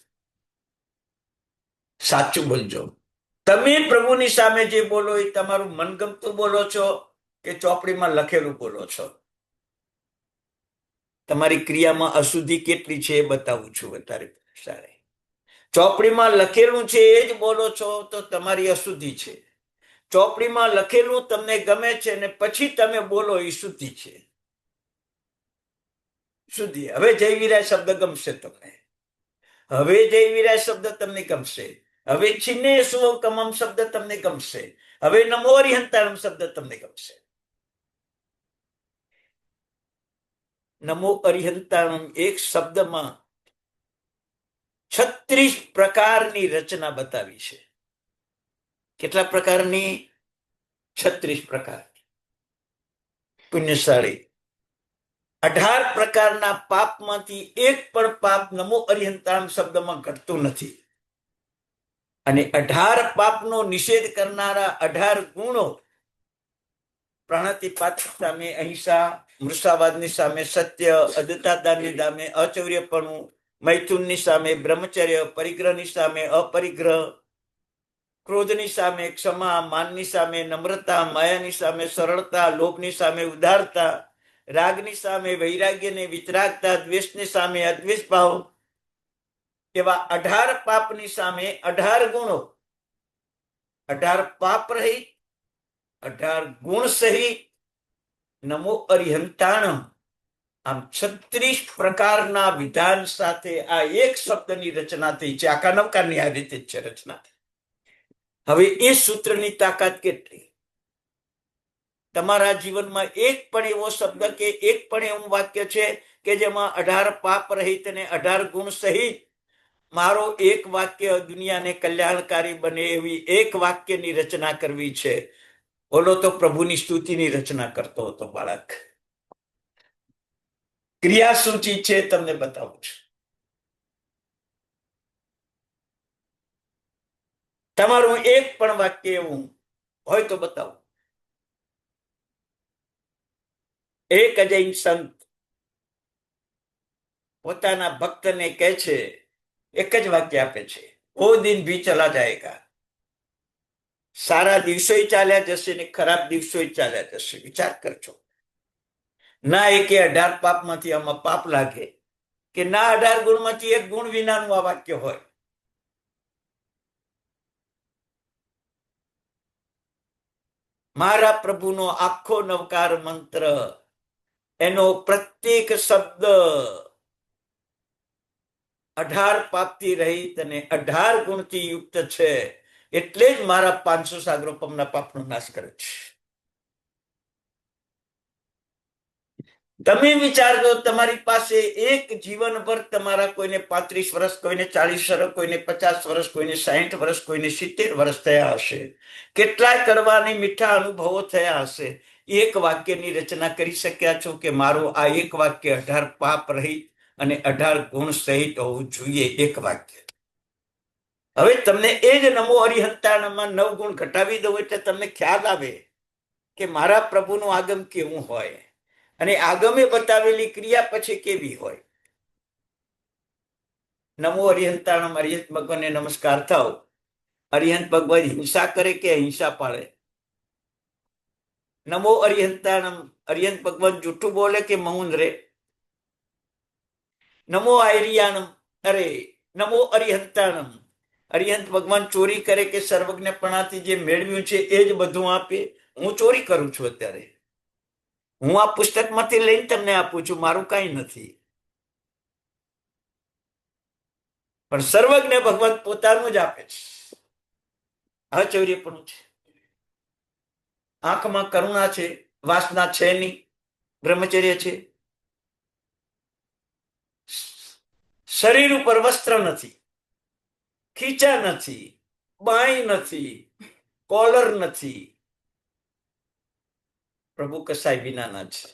સાચું બોલજો. તમે પ્રભુની સામે જે બોલો એ તમારું મનગમતું બોલો છો કે ચોપડીમાં લખેલું બોલો છો? તમારી ક્રિયામાં અશુદ્ધિ કેટલી છે એ બતાવું છું અત્યારે. સારી ચોપડીમાં લખેલું છે એ જ બોલો છો તો તમારી અશુદ્ધિ છે. ચોપડીમાં લખેલું તમને ગમે છે ને પછી તમે બોલો એ શુદ્ધિ છે. શુદ્ધિ. હવે જય વિરાય શબ્દ ગમશે તમને, હવે જય વિરાય શબ્દ તમને ગમશે, હવે છિન્ને સુકમમ શબ્દ તમને ગમશે, હવે નમો અરિહંતાણમ શબ્દ તમને ગમશે. નમો અરિહંતાણમ એક શબ્દમાં 36 પ્રકારની રચના બતાવી છે. કેટલા પ્રકારની? 36 પ્રકાર. પુણ્યશાળી, 18 પ્રકારના પાપમાંથી એક પણ પાપ નમો અરિહંતાણમ શબ્દમાં ઘટતું નથી. અને 18 પાપનો નિષેધ કરનારા 18 ગુણો પ્રાણાતિપાત સામે અહિંસા, મૃષાવાદની સામે સત્ય, અદત્તાદાનની સામે અચૌર્યપણું, મૈથુનની સામે બ્રહ્મચર્ય, પરિગ્રહની સામે અપરિગ્રહ, ક્રોધની સામે ક્ષમા, માનની સામે નમ્રતા, માયાની સામે સરળતા, લોભની સામે ઉદારતા, રાગની સામે વૈરાગ્ય ને વિતરાગતા, દ્વેષની સામે અદ્વેષ ભાવ, એવા 18 પાપની સામે 18 ગુણો, 18 પાપ રહિત, 18 ગુણ સહિત, નમો અરિહંતાણમ, આમ 36 પ્રકારના વિધાન સાથે આ એક શબ્દની રચના થઈ છે. આખા નવકારની આ રીતે જ છે રચના. હવે એ સૂત્રની તાકાત કેટલી? તમારા જીવનમાં એક પણ એવો શબ્દ કે એક પણ એવું વાક્ય છે કે જેમાં 18 પાપ રહિત અને 18 ગુણ સહિત મારો એક વાક્ય દુનિયાને કલ્યાણકારી બને એવી એક વાક્યની રચના કરવી છે. ઓલો તો પ્રભુની સ્તુતિની રચના કરતો હતો બાળક. ક્રિયા સૂચિ છે, તમને બતાવું છું. તમારું એક પણ વાક્ય એવું હોય તો બતાવો. એક અજૈન સંત પોતાના ભક્તને કહે છે, એક જ વાક્ય આપે છે, ઓ દિન ભી ચલા જાયેગા. સારા દિવસો ચાલ્યા જશે ને ખરાબ દિવસો ચાલ્યા જશે. વિચાર કરજો. ના એકે 18 પાપમાંથી આમાં પાપ લાગે કે ના 18 ગુણમાંથી એક ગુણ વિનાનું આ વાક્ય હોય. મારા પ્રભુનો આખો નવકાર મંત્ર, એનો પ્રત્યેક શબ્દ 18 પાપથી રહિત અને 18 ગુણથી યુક્ત છે. એટલે જ મારા 500 સાગરોપમના પાપનો નાશ કરે છે. તમે વિચારજો, તમારી પાસે એક જીવનભર તમારા કોઈને 35 વર્ષ, કોઈને 40 વર્ષ, કોઈને 50 વર્ષ, કોઈને 60 વર્ષ, કોઈને 70 વર્ષ થયા હશે. કેટલાય કરવાની મીઠા અનુભવો થયા હશે. એક વાક્યની રચના કરી શક્યા છો કે મારું આ એક વાક્ય 18 પાપ રહિત અને 18 ગુણ સહિત હોવું જોઈએ. એક વાક્ય. હવે તમને એ જ નમો હરિહંતાણમાં 9 ગુણ ઘટાવી દઉં એટલે તમને ખ્યાલ આવે કે મારા પ્રભુનું આગમ કેવું હોય અને આગમે બતાવેલી ક્રિયા પછી કેવી હોય. નમો હરિહંતાણમ, હરિહંત ભગવાનને નમસ્કાર થાવ. હરિહંત ભગવાન હિંસા કરે કે અહિંસા પાળે? નમો હરિહંતાણમ, હરિહંત ભગવાન જૂઠું બોલે કે મૌન રે? નમો આયરિયાણમ, અરે નમો હરિહંતાણમ, હરિહંત ભગવાન ચોરી કરે કે સર્વજ્ઞપણાથી જે મેળવ્યું છે એ જ બધું આપે? હું ચોરી કરું છું અત્યારે. હું આ પુસ્તકમાંથી લઈને તમને આપું છું, મારું કાંઈ નથી. પણ સર્વજ્ઞ ભગવાન પોતાનું જ આપે છે. અચૌર્યપણું છે. આંખમાં કરુણા છે, વાસના છે નહીં, બ્રહ્મચર્ય છે. શરીર ઉપર વસ્ત્ર નથી, ખીચા નથી, બાઈ નથી, કોલર નથી. પ્રભુ કસાય વિનાના છે,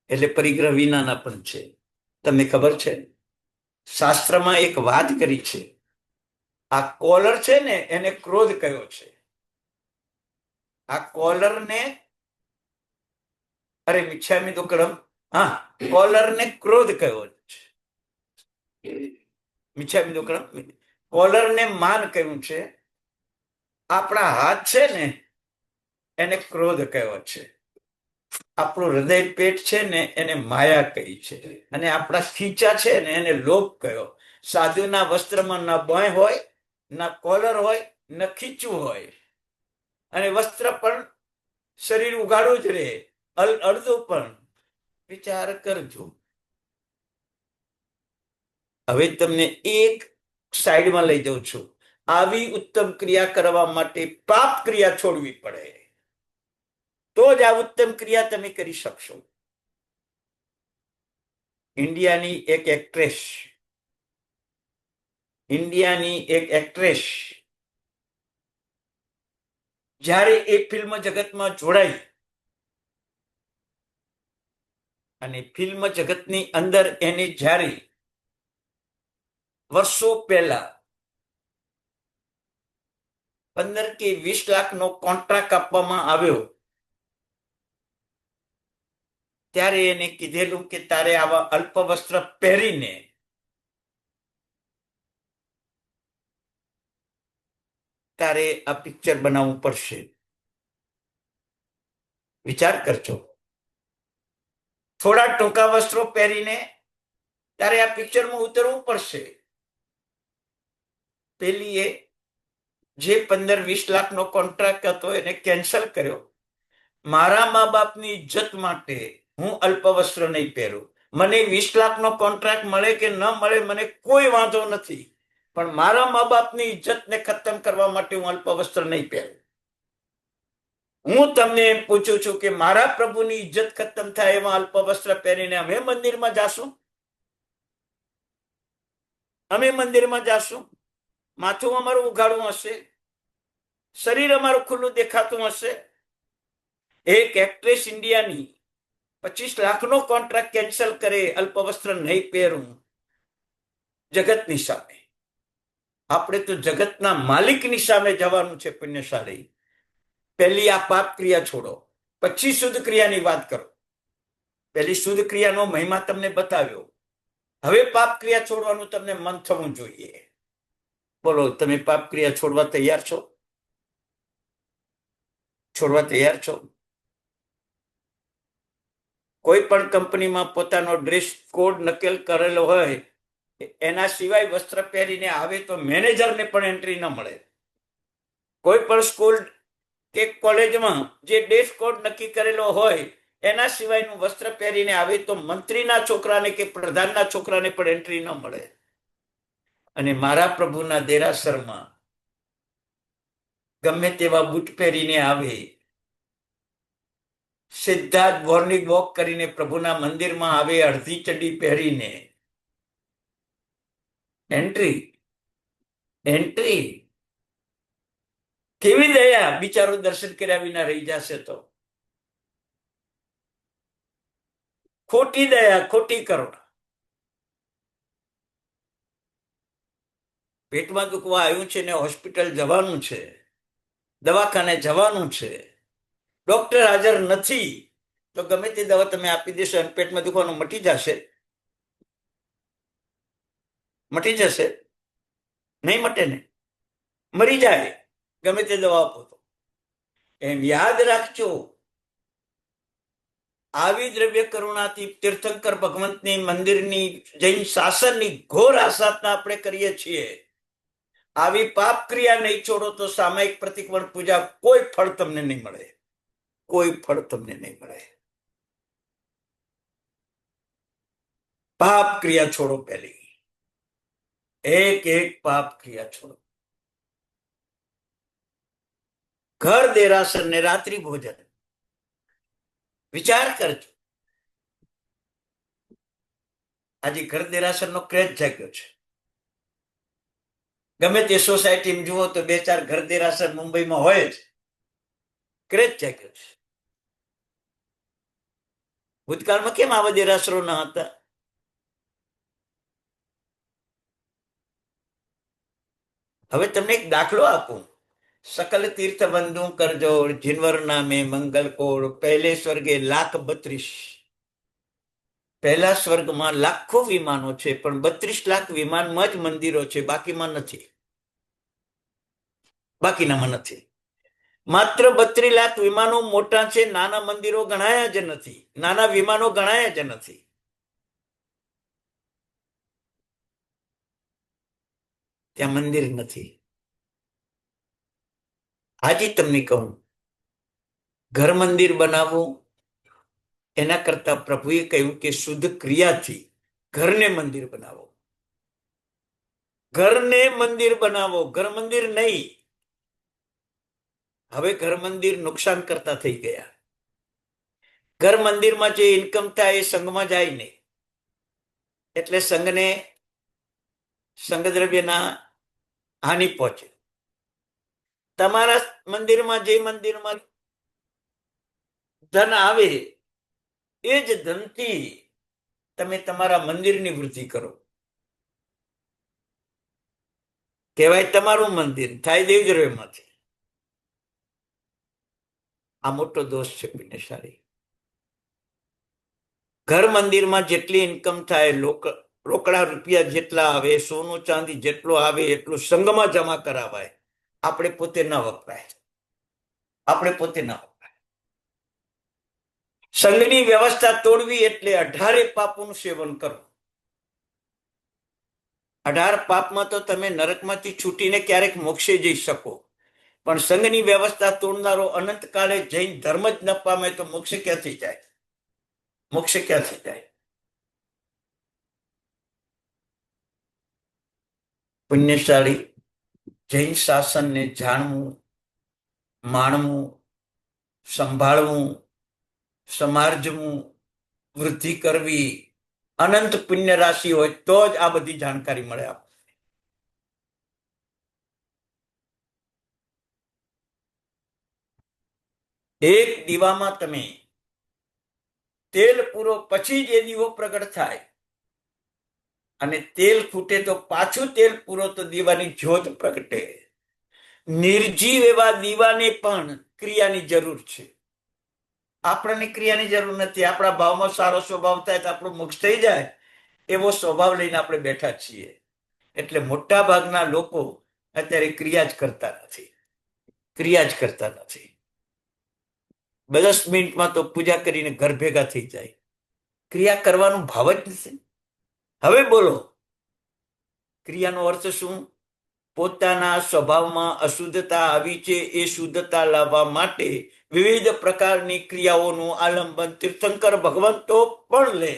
એટલે પરિગ્રહ વિનાના પણ છે. તમને ખબર છે, શાસ્ત્રમાં એક વાત કરી છે, આ કોલર છે ને એને ક્રોધ કયો છે. આ કોલરને, અરે મિચ્છામિ દુક્કડમ, હા, કોલરને ક્રોધ કયો છે. મિચ્છામિ દુક્કડમ, કોલરને માન કયું છે. આપણા હાથ છે ને એને ક્રોધ કયો છે. આપણું હૃદય પેટ છે ને એને માયા કહી છે. અને આપણા ખીચા છે ને એને લોભ કયો. સાધુના વસ્ત્રમાં ના બાંય હોય, ના કોલર હોય, ન ખીચું હોય, અને વસ્ત્ર પણ શરીર ઉઘાડું જ રહે, અડધું પણ. વિચાર કરજો. હવે તમને એક સાઈડમાં લઈ જાઉં છું. આવી ઉત્તમ ક્રિયા કરવા માટે પાપ ક્રિયા છોડવી પડે, તો જ આ ઉત્તમ ક્રિયા તમે કરી શકશો. ઇન્ડિયાની એક એક્ટ્રેસ જ્યારે એ ફિલ્મ જગતમાં જોડાઈ અને ફિલ્મ જગતની અંદર એને જ્યારે વર્ષો પહેલા 15 કે 20 લાખનો કોન્ટ્રાક્ટ આપવામાં આવ્યો, ત્યારે એને કીધેલું કે તારે આવા અલ્પ વસ્ત્ર પહેરીને તારે આ પિક્ચર બનાવવું પડશે. વિચાર કરજો. થોડા ટૂંકા વસ્ત્રો પહેરીને તારે આ પિક્ચરમાં ઉતરવું પડશે. પેલીએ જે 15-20 લાખનો કોન્ટ્રાક્ટ હતો એને કેન્સલ કર્યો. મારા મા બાપની ઇજ્જત માટે હું અલ્પ વસ્ત્ર નહીં પહેરું. મને 20 લાખનો કોન્ટ્રાક્ટ મળે કે ન મળે મને કોઈ વાંધો નથી, પણ મારા મા બાપની ઇજ્જતને ખતમ કરવા માટે હું અલ્પ વસ્ત્ર નહીં પહેરું. હું તમને એમ પૂછું છું કે મારા પ્રભુની ઇજ્જત ખતમ થાય એવા અલ્પ વસ્ત્ર પહેરીને અમે મંદિરમાં જાશું? અમે મંદિરમાં જાશું? માથું અમારું ઉઘાડું હશે, શરીર અમારું ખુલ્લું દેખાતું હશે. એક એક્ટ્રેસ ઇન્ડિયાની 25 લાખનો કોન્ટ્રાક્ટ કેન્સલ કરે, અલ્પ વસ્ત્ર નહીં પહેરું જગતની સામે. આપણે તો જગતના માલિકની સામે જવાનું છે. પુણ્યશાળી, પહેલી આ પાપ ક્રિયા છોડો, પછી શુદ્ધ ક્રિયાની વાત કરો. પહેલી શુદ્ધ ક્રિયાનો મહિમા તમને બતાવ્યો, હવે પાપ ક્રિયા છોડવાનું તમને મન થવું જોઈએ. બોલો, તમે પાપ ક્રિયા છોડવા તૈયાર છો? છોડવા તૈયાર છો? કોઈ પણ કંપનીમાં પોતાનો ડ્રેસ કોડ નકેલ કરેલો હોય, એના સિવાય વસ્ત્ર પહેરીને આવે તો મેનેજરને પણ એન્ટ્રી ન મળે. કોઈ પણ સ્કૂલ કે કોલેજમાં જે ડ્રેસ કોડ નક્કી કરેલો હોય એના સિવાયનું વસ્ત્ર પહેરીને આવે તો મંત્રીના છોકરાને કે પ્રધાનના છોકરાને પણ એન્ટ્રી ન મળે. અને મારા પ્રભુના દેરાસરમાં ગમે તેવા બૂટ પહેરીને આવે, સીધા જ મોર્નિંગ વોક કરીને પ્રભુના મંદિરમાં આવે, અડધી ચડ્ડી પહેરીને, એન્ટ્રી. કેવી દયા! બિચારો દર્શન કર્યા વિના રહી જશે તો. ખોટી દયા, ખોટી કરુણા. પેટમાં દુખવા આવ્યું છે ને હોસ્પિટલ જવાનું છે, દવાખાને જવાનું છે, ડોક્ટર હાજર નથી, તો ગમે તે દવા તમે આપી દેશો અને પેટમાં દુખવાનું મટી જશે? મટી જશે? નહીં મટે ને, મરી જાય ગમે તે દવા આપો તો. એમ યાદ રાખજો, આવી દ્રવ્ય કરુણાથી તીર્થંકર ભગવંતની મંદિરની જૈન શાસનની ઘોર આસાધના આપણે કરીએ છીએ. આવી પાપ ક્રિયા નહીં છોડો તો સામાયિક પ્રતિક્રમણ પૂજા કોઈ ફળ તમને નહીં મળે, કોઈ ફળ તમને નહીં મળે. પાપ ક્રિયા છોડો. પહેલી એક પાપ ક્રિયા છોડો. ઘર દેરાસર ને રાત્રિ ભોજન. વિચાર કરજો, આજે ઘર દેરાસરનો ક્રેઝ જાગ્યો છે. ગમે તે સોસાયટી જુઓ તો 2-4 ઘર દેરાસર મુંબઈમાં હોય જ. ક્રેઝ જાગ્યો છે. ભૂતકાળમાં કેમ આવા દેરાસરો ન હતા? હવે તમને એક દાખલો આપું. સકલ તીર્થ બંધુ કરજો, જીનવર નામે મંગલ કોળ, પહેલે સ્વર્ગે 132. પહેલા સ્વર્ગમાં લાખો વિમાનો છે, પણ 32 લાખ વિમાનમાં જ મંદિરો છે, બાકીમાં નથી. બાકીનામાં નથી. માત્ર 32 લાખ વિમાનો મોટા છે, નાના મંદિરો ગણાયા જ નથી, નાના વિમાનો ગણાયા જ નથી. ત્યાં મંદિર નથી. આજે તમને કહું, ઘર મંદિર બનાવવું એના કરતા પ્રભુએ કહ્યું કે શુદ્ધ ક્રિયાથી ઘરને મંદિર બનાવો. ઘરને મંદિર બનાવો, ઘર મંદિર નહીં. હવે ઘર મંદિર નુકસાન કરતા થઈ ગયા. ઘર મંદિરમાં જે ઇન્કમ થાય એ સંઘમાં જાય નહીં, એટલે સંઘને સંઘદ્રવ્યના હાનિ પહોંચે. તમારા મંદિરમાં જે મંદિરમાં ધન આવે એ જ ધનથી તમે તમારા મંદિરની વૃદ્ધિ કરો. કહેવાય તમારું મંદિર, થાય દેવદ્રવ્યમાંથી. આ મોટો દોષ છે પુણ્યશાળી. ઘર મંદિરમાં જેટલી ઇન્કમ થાય, રોકડા રૂપિયા જેટલા આવે, સોનું ચાંદી જેટલો આવે એટલું સંઘમાં જમા કરાવાય. આપણે પોતે ના વપરાય, આપણે પોતે ના વપરાય. સંઘની વ્યવસ્થા તોડવી એટલે 18 પાપોનું સેવન કરવું. 18 પાપમાં તો તમે નરકમાંથી છૂટીને ક્યારેક મોક્ષે જઈ શકો, પણ સંઘની વ્યવસ્થા તોડનારો અનંતકાળે જૈન ધર્મ જ ન પામે તો મોક્ષ ક્યાંથી જાય? મોક્ષ ક્યાંથી જાય? પુણ્યશાળી જૈન શાસનને જાણવું, માણવું, સંભાળવું, સમાર્જવું, વૃદ્ધિ કરવી અનંત પુણ્ય રાશિ હોય તો જ આ બધી જાણકારી મળે. એક દીવામાં તમે તેલ પૂરો પછી જ એ દીવો પ્રગટ થાય, અને તેલ ખૂટે તો પાછું તેલ પૂરો તો દીવાની જ્યોત પ્રગટે. નિર્જીવ એવા દીવાને પણ ક્રિયાની જરૂર છે. આપણને ક્રિયાની જરૂર નથી. આપણા ભાવમાં સારો સ્વભાવ થાય તો આપણો મોક્ષ થઈ જાય, એવો સ્વભાવ લઈને આપણે બેઠા છીએ. એટલે મોટા ભાગના લોકો અત્યારે ક્રિયા જ કરતા નથી, ક્રિયા જ કરતા નથી. 10 મિનિટમાં તો પૂજા કરીને ઘર ભેગા થઈ જાય. ક્રિયા કરવાનો ભાવ જ નથી. હવે બોલો, ક્રિયાનો અર્થ શું? પોતાના સ્વભાવમાં અશુદ્ધતા આવી છે, એ શુદ્ધતા લાવવા માટે વિવિધ પ્રકારની ક્રિયાઓનું આલંબન તીર્થંકર ભગવંતો પણ લે,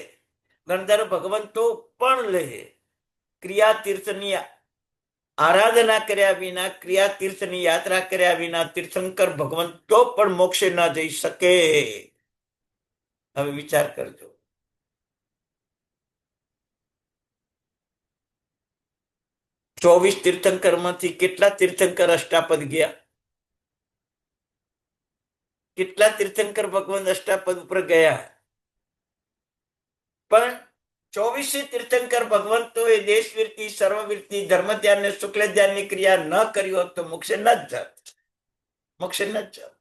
ગણધર ભગવંતો પણ લે. ક્રિયા તીર્થની આરાધના કર્યા વિના, ક્રિયા તીર્થની યાત્રા કર્યા વિના તીર્થંકર ભગવંતો પણ મોક્ષે ન જઈ શકે. હવે વિચાર કરજો. ચોવીસ તીર્થંકર માંથી કેટલા તીર્થંકર અષ્ટાપદ ગયા? કેટલા તીર્થંકર ભગવાન અષ્ટાપદ ઉપર ગયા? પણ 24 તીર્થંકર ભગવંતોએ દેશવીરતી, સર્વવીરતી, ધર્મ ધ્યાન ને શુક્લ ધ્યાનની ક્રિયા ન કરી હોત તો મોક્ષે ન જ જાત, મોક્ષે ન જ જાત.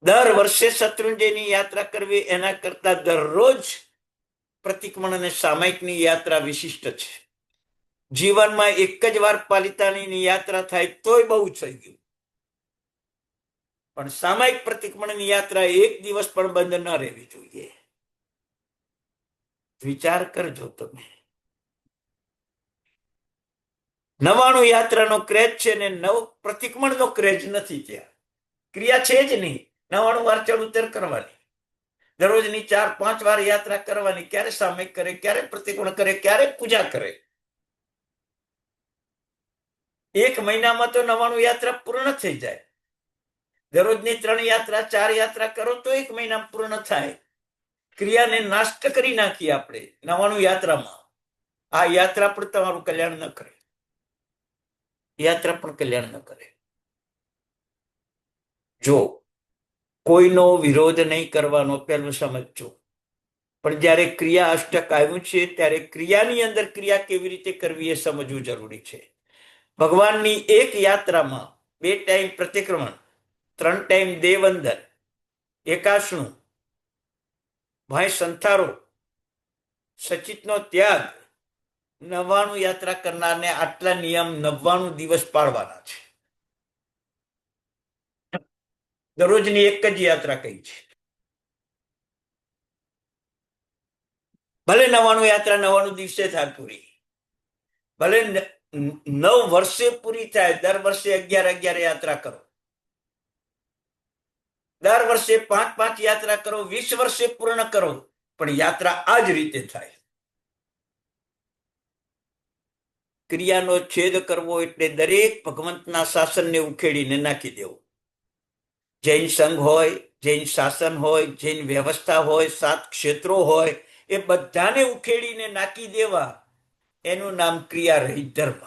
દર વર્ષે શત્રુંજયની યાત્રા કરવી એના કરતા દરરોજ પ્રતિક્રમણ અને સામાયિકની યાત્રા વિશિષ્ટ છે. જીવનમાં એક જ વાર પાલિતાણીની યાત્રા થાય તોય બહુ થઈ ગયું, પણ સામાયિક પ્રતિક્રમણની યાત્રા એક દિવસ પણ બંધ ન રહેવી જોઈએ. વિચાર કરજો તમે. 99 યાત્રાનો ક્રેઝ છે ને 9 પ્રતિક્રમણનો ક્રેઝ નથી. ત્યાં ક્રિયા છે જ નહીં. 99 વાર ચડ ઉતર કરવાની, દરરોજની 4-5 વાર યાત્રા કરવાની. ક્યારે સામાયિક કરે, ક્યારે પ્રતિક્રમણ કરે, ક્યારે પૂજા કરે. એક મહિનામાં તો 99 યાત્રા પૂર્ણ થઈ જાય. દરરોજની 3 યાત્રા, 4 યાત્રા કરો તો એક મહિના પૂર્ણ થાય. ક્રિયાને નાશ કરી નાખીએ આપણે 99 યાત્રામાં. આ યાત્રા પણ તમારું કલ્યાણ ન કરે, યાત્રા પણ કલ્યાણ ન કરે. જો કોઈનો વિરોધ નહીં કરવાનો પહેલું સમજજો, પણ જ્યારે ક્રિયા અષ્ટક આવ્યું છે ત્યારે ક્રિયાની અંદર ક્રિયા કેવી રીતે કરવી એ સમજવું જરૂરી છે. ભગવાનની એક યાત્રામાં 2 ટાઈમ પ્રતિક્રમણ, 3 ટાઈમ દેવંદર, એકાશણું, ભાઈ સંથારો, સચિતનો ત્યાગ, 99 યાત્રા કરનારને આટલા નિયમ 99 દિવસ પાળવાના છે. દરરોજની એક જ યાત્રા કઈ છે. ભલે 99 યાત્રા 99 દિવસે થાય પૂરી, ભલે 9 વર્ષે પૂરી થાય. દર વર્ષે 11 યાત્રા કરો, દર વર્ષે 5 યાત્રા કરો, 20 વર્ષે પૂર્ણ કરો, પણ યાત્રા આ જ રીતે થાય. ક્રિયાનો છેદ કરવો એટલે દરેક ભગવંતના શાસનને ઉખેડીને નાખી દેવું. જૈન સંઘ હોય, જૈન શાસન હોય, જૈન વ્યવસ્થા હોય, 7 ક્ષેત્રો હોય, એ બધાને ઉખેડીને નાખી દેવા. એનું નામ ક્રિયા રહિત ધર્મ,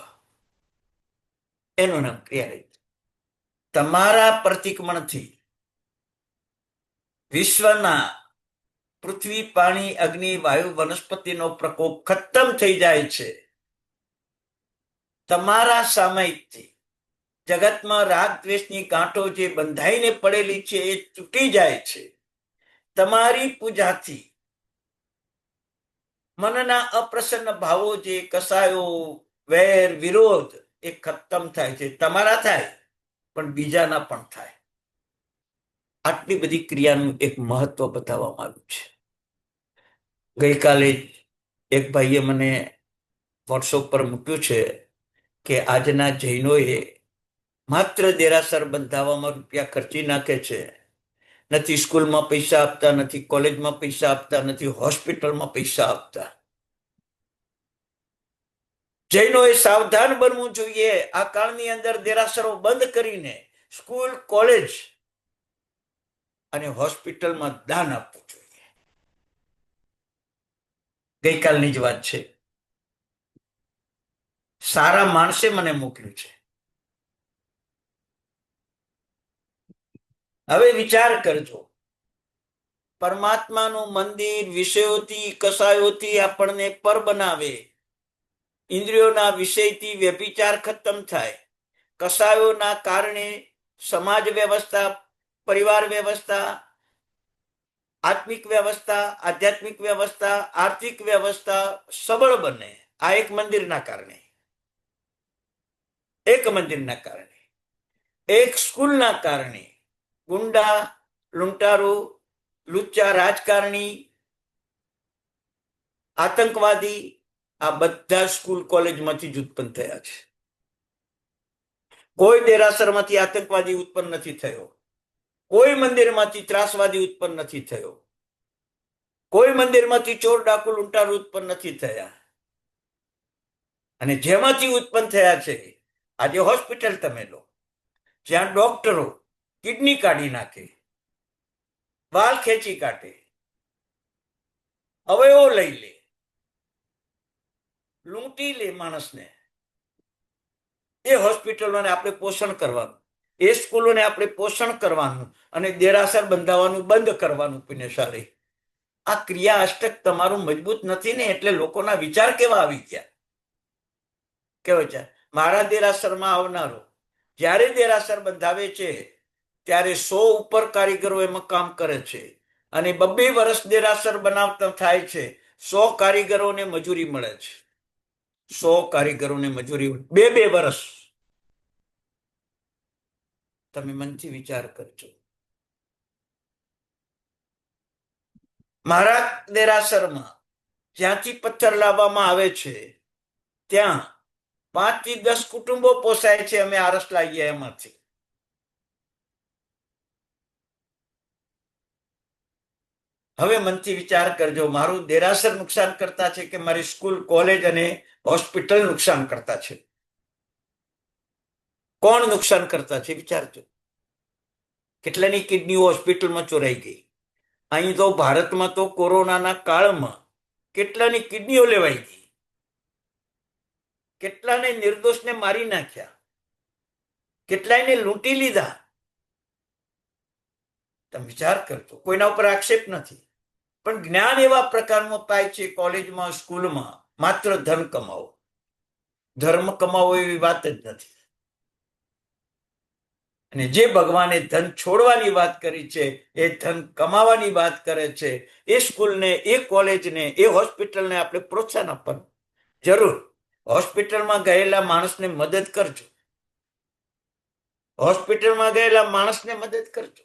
એનું નામ ક્રિયા રહિત. તમારા પ્રતિક્રમણથી વિશ્વના પૃથ્વી, પાણી, અગ્નિ, વાયુ, વનસ્પતિનો પ્રકોપ ખતમ થઈ જાય છે. તમારા સામાયિકથી જગતમાં રાગ દ્વેષની ગાંઠો જે બંધાઈને પડેલી છે એ તૂટી જાય છે. તમારી પૂજાથી મનના અપ્રસન્ન ભાવો જે કસાયો, વેર, વિરોધ એ ખતમ થાય છે. તમારા થાય પણ બીજાના પણ થાય. આટલી બધી ક્રિયાનું એક મહત્વ બતાવવામાં આવ્યું છે. ગઈકાલે એક ભાઈએ મને વોટ્સઅપ પર મૂક્યું છે કે આજના જૈનોએ માત્ર દેરાસર બંધાવવામાં રૂપિયા ખર્ચી નાખે છે. નથી સ્કૂલમાં પૈસા આપતા, નથી કોલેજમાં પૈસા આપતા, નથી હોસ્પિટલમાં પૈસા આપતા. જૈનોએ સાવધાન બનવું જોઈએ. આ કાળની અંદર દેરાસરો બંધ કરીને સ્કૂલ, કોલેજ અને હોસ્પિટલમાં દાન આપવું જોઈએ. ગઈકાલની જ વાત છે. સારા માણસે મને મોકલ્યું છે. હવે વિચાર કરજો, પરમાત્માનું મંદિર વિષયોથી, કસાયોથી આપણને પર બનાવે, ઇન્દ્રિયોના વિષયથી વ્યભિચાર ખતમ થાય, કસાયોના કારણે સમાજ વ્યવસ્થા, પરિવાર વ્યવસ્થા, આત્મિક વ્યવસ્થા, આધ્યાત્મિક વ્યવસ્થા, આર્થિક વ્યવસ્થા સબળ બને. આ એક મંદિરના કારણે, એક મંદિરના કારણે, એક સ્કૂલના કારણે ગુંડા, લૂંટારો, લુચ્ચા રાજકારણી, આતંકવાદી આ બધા સ્કૂલ કોલેજમાંથી જ ઉત્પન્ન થયા છે. કોઈ દેરાસરમાંથી આતંકવાદી ઉત્પન્ન નથી થયો. કોઈ મંદિરમાંથી ત્રાસવાદી ઉત્પન્ન નથી થયો. કોઈ મંદિરમાંથી ચોર, ડાકુ, લૂંટારો ઉત્પન્ન નથી થયા. અને જેમાંથી ઉત્પન્ન થયા છે, આજે હોસ્પિટલ તમે લો, જ્યાં ડોક્ટરો કિડની કાઢી નાખે, વાલ ખેંચી કાઢે, અવયવો લઈ લે, લૂંટી લે માણસને. એ હોસ્પિટલોને આપણે પોષણ કરવાનું, એ સ્કૂલોને આપણે પોષણ કરવાનું અને દેરાસર બંધાવવાનું બંધ કરવાનું. પુણ્યશાળી, આ ક્રિયા અષ્ટક તમારું મજબૂત નથી ને, એટલે લોકોના વિચાર કેવા આવી ગયા. કેવો છે, મારા દેરાસરમાં આવનારો જ્યારે દેરાસર બંધાવે છે ત્યારે 100 ઉપર કારીગરો એમાં કામ કરે છે. અને 2 વર્ષ દેરાસર બનાવતા થાય છે, 100 કારીગરોને મજૂરી મળે છે. 100 કારીગરોને મજૂરી 2 વર્ષ. તમે મનથી વિચાર કરજો. મારા દેરાસરમાં જ્યાંથી પથ્થર લાવવામાં આવે છે ત્યાં 5 થી 10 કુટુંબો પોસાય છે. અમે આરસ લાવીએ એમાંથી. હવે મનથી વિચાર કરજો, મારું દેરાસર નુકસાન કરતા છે કે મારી સ્કૂલ, કોલેજ અને હોસ્પિટલ નુકસાન કરતા છે? કોણ નુકસાન કરતા છે વિચારજો. કેટલાની કિડનીઓ હોસ્પિટલમાં ચોરાઈ ગઈ. અહીં તો ભારતમાં તો કોરોનાના કાળમાં કેટલાની કિડનીઓ લેવાઈ ગઈ, કેટલાને નિર્દોષને મારી નાખ્યા, કેટલાયને લૂંટી લીધા. તમે વિચાર કરજો. કોઈના ઉપર આક્ષેપ નથી, પણ જ્ઞાન એવા પ્રકારનું અપાય છે કોલેજમાં, સ્કૂલમાં, માત્ર ધન કમાવો. ધર્મ કમાવો એવી વાત જ નથી. અને જે ભગવાને ધન છોડવાની વાત કરી છે એ ધન કમાવાની વાત કરે છે. એ સ્કૂલને, એ કોલેજને, એ હોસ્પિટલને આપણે પ્રોત્સાહન આપવાનું. જરૂર હોસ્પિટલમાં ગયેલા માણસને મદદ કરજો. હોસ્પિટલમાં ગયેલા માણસને મદદ કરજો.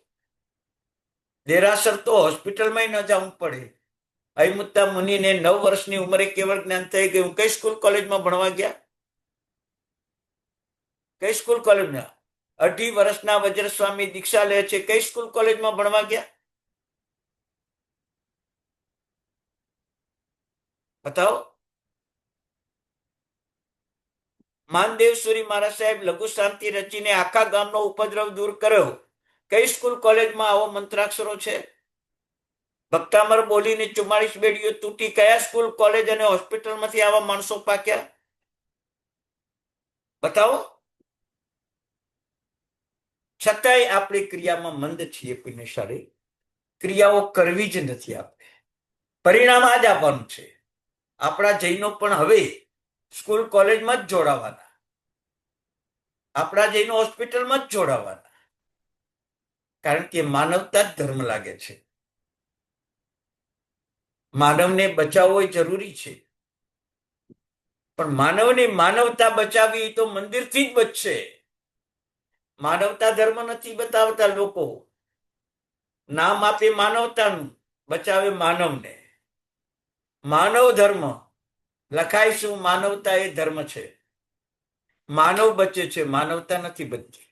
દેરાસર તો હોસ્પિટલમાં ન જવું પડે. અહિમુત્તા મુનિને 9 વર્ષની ઉંમરે કેવળ જ્ઞાન થઈ ગયું. કઈ સ્કૂલ, કોલેજમાં ભણવા ગયા? કઈ સ્કૂલ, કોલેજમાં? 18 વર્ષના વજ્રસ્વામી દીક્ષા લે છે, કઈ સ્કૂલ, કોલેજમાં ભણવા ગયા? બતાવો. માનદેવસુરી મહારાજ સાહેબ લઘુ શાંતિ રચીને આખા ગામનો ઉપદ્રવ દૂર કર્યો. કઈ સ્કૂલ, કોલેજમાં આવો મંત્રાક્ષરો છે? ભક્તામર બોલીને 44 બેડીઓ તૂટી. કયા સ્કૂલ, કોલેજ અને હોસ્પિટલમાંથી આવા માણસો પાક્યા? બતાવો. છતાંય આપણી ક્રિયામાં મંદ છીએ. પુણ્યશાળી, ક્રિયાઓ કરવી જ નથી. આપણે પરિણામ આ જ આપવાનું છે. આપણા જૈનો પણ હવે સ્કૂલ, કોલેજમાં જ જોડાવાના. આપણા જૈનો હોસ્પિટલમાં જ જોડાવાના. કારણ કે માનવતા જ ધર્મ લાગે છે. માનવને બચાવવો એ જરૂરી છે, પણ માનવની માનવતા બચાવવી તો મંદિરથી જ બચશે. માનવતા ધર્મ નથી બતાવતા લોકો, નામ આપે માનવતાનું, બચાવે માનવને. માનવ ધર્મ લખાય શું? માનવતા એ ધર્મ છે. માનવ બચે છે, માનવતા નથી બચતી.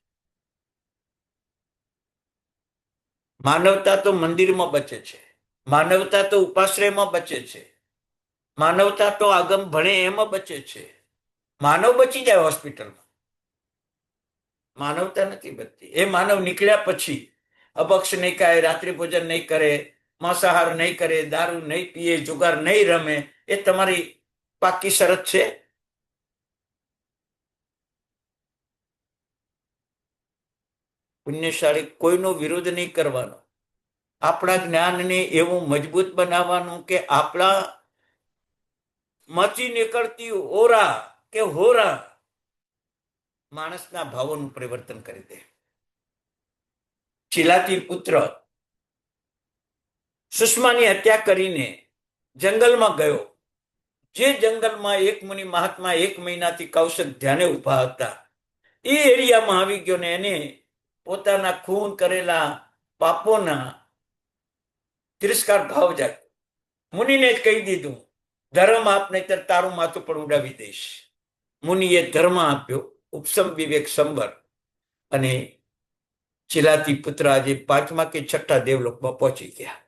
માનવતા તો મંદિરમાં બચે છે, માનવતા તો ઉપાશ્રયમાં બચે છે, માનવતા તો આગમ ભણે એમાં બચે છે. માનવ બચી જાય હોસ્પિટલમાં, માનવતા નથી બચતી. એ માનવ નીકળ્યા પછી અપક્ષ નહીં ખાય, રાત્રિ ભોજન નહીં કરે, માંસાહાર નહીં કરે, દારૂ નહીં પીએ, જુગાર નહીં રમે, એ તમારી પાકી શરત છે. પુણ્યશાળી કોઈનો વિરોધ નહીં કરવાનો, આપણા જ્ઞાનને એવું મજબૂત બનાવવાનું કે આપણા માંથી નીકળતી ઓરા કે હોરા માણસના ભાવોનું પરિવર્તન કરી દે. ચિલાતી પુત્ર સુષ્માની હત્યા કરીને જંગલમાં ગયો. જે જંગલમાં એક મુનિ મહાત્મા 1 મહિનાથી કૌશક ધ્યાને ઉભા હતા, એ એરિયામાં આવી ગયો ને એને પોતાના ખૂન કરેલા પાપોના તિરસ્કાર ભાવ જાય. મુનિને જ કહી દીધું, ધર્મ આપ નહીતર તારું માથું પણ ઉડાવી દઈશ. મુનિએ ધર્મ આપ્યો, ઉપસમ વિવેક સંબર, અને ચિલાતી પુત્ર આજે 5મા કે 6ઠા દેવલોકમાં પહોંચી ગયા.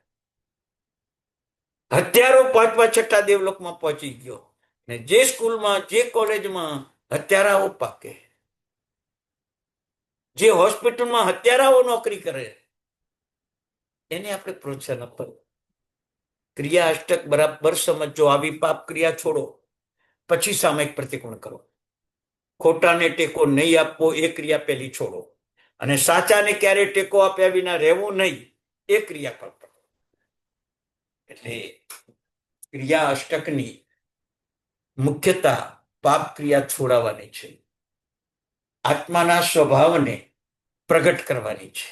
હત્યારો 5મા 6ઠા દેવલોકમાં પહોંચી ગયો. ને જે સ્કૂલમાં, જે કોલેજમાં હત્યારાઓ પાકે, જે હોસ્પિટલમાં હત્યારાઓ નોકરી કરે, એને આપણે પ્રોત્સાહન આપવું. ક્રિયા અષ્ટક બરાબર સમજો. આવી પાપ ક્રિયા છોડો, પછી સામયિક પ્રતિકોણ કરો. ખોટાને ટેકો નહીં આપવો, એ ક્રિયા પહેલી છોડો. અને સાચાને ક્યારે ટેકો આપ્યા વિના રહેવું નહીં, એ ક્રિયા કરો. એટલે ક્રિયા અષ્ટકની મુખ્યતા પાપ ક્રિયા છોડાવવાની છે, આત્માના સ્વભાવને પ્રગટ કરવાની છે.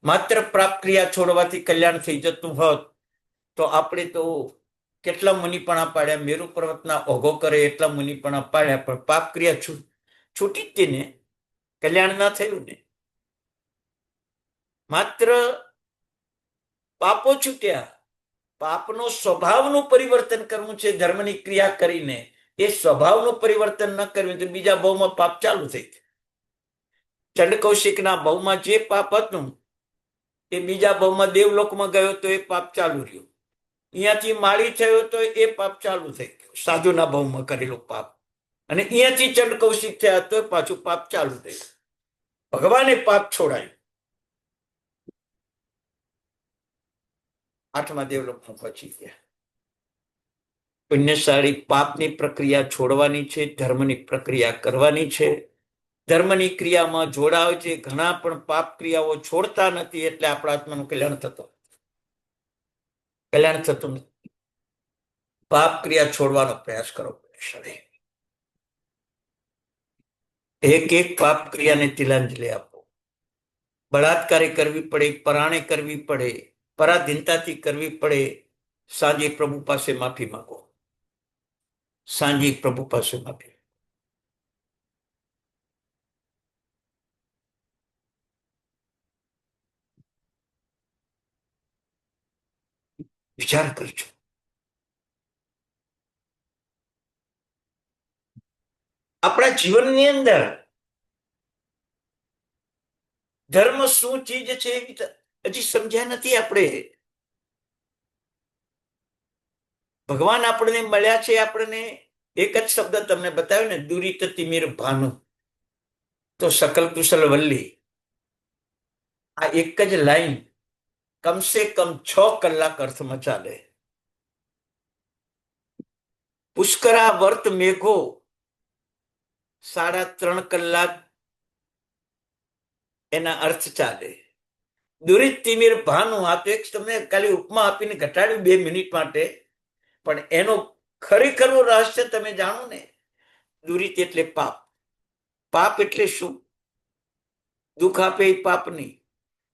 માત્ર પાપ ક્રિયા છોડવાથી કલ્યાણ થઈ જતું હોત તો આપણે તો કેટલા મુનિપણા પાડ્યા, મેરુ પર્વતના ઓઘો કરે એટલા મુનિપણા પાડ્યા, પણ પાપ ક્રિયા છૂટી જ ને, કલ્યાણ ના થયું ને. માત્ર પાપો છૂટ્યા, પાપનો સ્વભાવનું પરિવર્તન કરવું છે ધર્મની ક્રિયા કરીને. એ સ્વભાવનું પરિવર્તન ન કર્યું તો બીજા ભાવમાં પાપ ચાલુ થઈ ગયું. ચંડકૌશિકના ભાવમાં જે પાપ હતું એ બીજા ભાવમાં દેવલોકમાં ગયો તો એ પાપ ચાલુ રહ્યું. અહીંયાથી માળી થયો તો એ પાપ ચાલુ થઈ ગયું, સાધુના ભાવમાં કરેલો પાપ. અને અહીંયાથી ચંડકૌશિક થયા તો પાછું પાપ ચાલુ થયું. ભગવાને પાપ છોડાયું, 8મા દેવલોકમાં પહોંચી ગયા. પુણ્યશાળી પાપની પ્રક્રિયા છોડવાની છે, ધર્મની પ્રક્રિયા કરવાની છે. ધર્મની ક્રિયામાં જોડાવ છે, ઘણા પણ પાપ ક્રિયાઓ છોડતા નથી, એટલે આપણા આત્માનું કલ્યાણ થતું નથી. પાપ ક્રિયા છોડવાનો પ્રયાસ કરો. એક એક પાપ ક્રિયાને તિલાંજલિ આપો. બળાત્કારે કરવી પડે, પરાણે કરવી પડે, પરાધીનતાથી કરવી પડે, સાંજે પ્રભુ પાસે માફી માંગો. સાંજે પ્રભુ પાસે માફી. વિચાર કરજો. આપણા જીવનની અંદર ધર્મ શું ચીજ છે હજી સમજ્યા નથી આપણે. ભગવાન આપણને મળ્યા છે, આપણને એક જ શબ્દ તમને બતાવ્યો ને, દુરિત તિમિર ભાનુ તો સકલ કુશલ વલ્લી. આ એક જ લાઈન કમસે કમ 6 કલાક અર્થમાં ચાલે. પુષ્કરા વર્ત મેઘો 3.5 કલાક એના અર્થ ચાલે. દુરિત તિમિર ભાનુ, આ તો એક તમને ખાલી ઉપમા આપીને ઘટાડ્યું 2 મિનિટ માટે, પણ એનો ખરેખરનું રહસ્ય તમે જાણો ને. દુરિત એટલે પાપ. પાપ એટલે શું? દુઃખ આપે એ પાપ નહીં,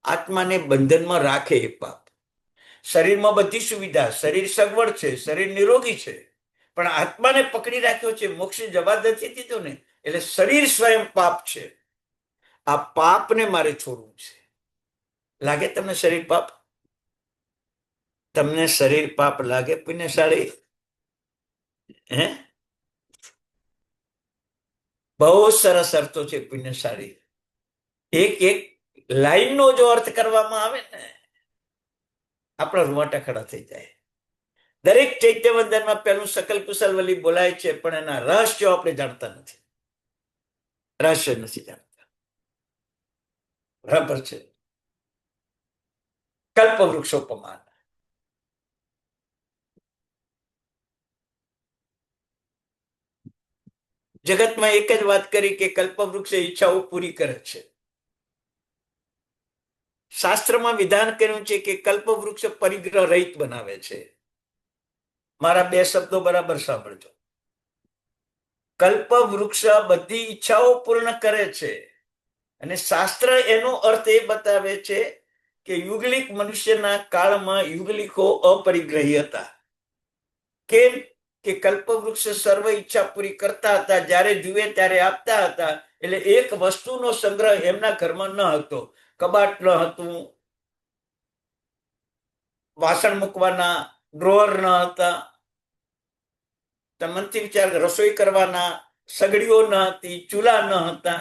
આત્માને બંધનમાં રાખે એ પાપ. શરીરમાં બધી સુવિધા, શરીર સગવડ છે, શરીર નિરોગી છે, પણ આત્માને પકડી રાખ્યો છે, મોક્ષે જવા નથી દીધો ને, એટલે શરીર સ્વયં પાપ છે. આ પાપને મારે છોડવું છે. લાગે તમને શરીર પાપ? તમને શરીર પાપ લાગે પુણ્યશાળી? હે? બહુ સરસ અર્થો છે પુણ્યશાળી. એક એક લાઈનનો જો અર્થ કરવામાં આવે ને, આપણા રૂવાટા ખડા થઈ જાય. દરેક ચૈત્યવંદનમાં પહેલું સકલ કુશલ વલી બોલાય છે, પણ એના રહસ્યો આપણે જાણતા નથી. રહસ્ય નથી જાણતા. બરાબર છે. કલ્પ વૃક્ષોપમાન. જગતમાં એક જ વાત કરી કે કલ્પવૃક્ષ ઈચ્છાઓ પૂરી કરે છે. શાસ્ત્રમાં વિધાન કર્યું છે કે કલ્પવૃક્ષ પરિગ્રહ રહિત બનાવે છે. મારા બે શબ્દો બરાબર સાંભળજો. કલ્પવૃક્ષ બધી ઈચ્છાઓ પૂર્ણ કરે છે, અને શાસ્ત્ર એનો અર્થ એ બતાવે છે કે યુગલિક મનુષ્યના કાળમાં યુગલિકો અપરિગ્રહી હતા. કેમ કે કલ્પવૃક્ષ સર્વ ઈચ્છા પૂરી કરતા હતા, જ્યારે જુએ ત્યારે આપતા હતા. એટલે એક વસ્તુનો સંગ્રહ એમના ઘરમાં ન હતો. કબાટ ન હતું, વાસણ મૂકવાના ડ્રોઅર ન હતા, મનથી વિચાર, રસોઈ કરવાના સગડીઓ ન હતી, ચૂલા ન હતા,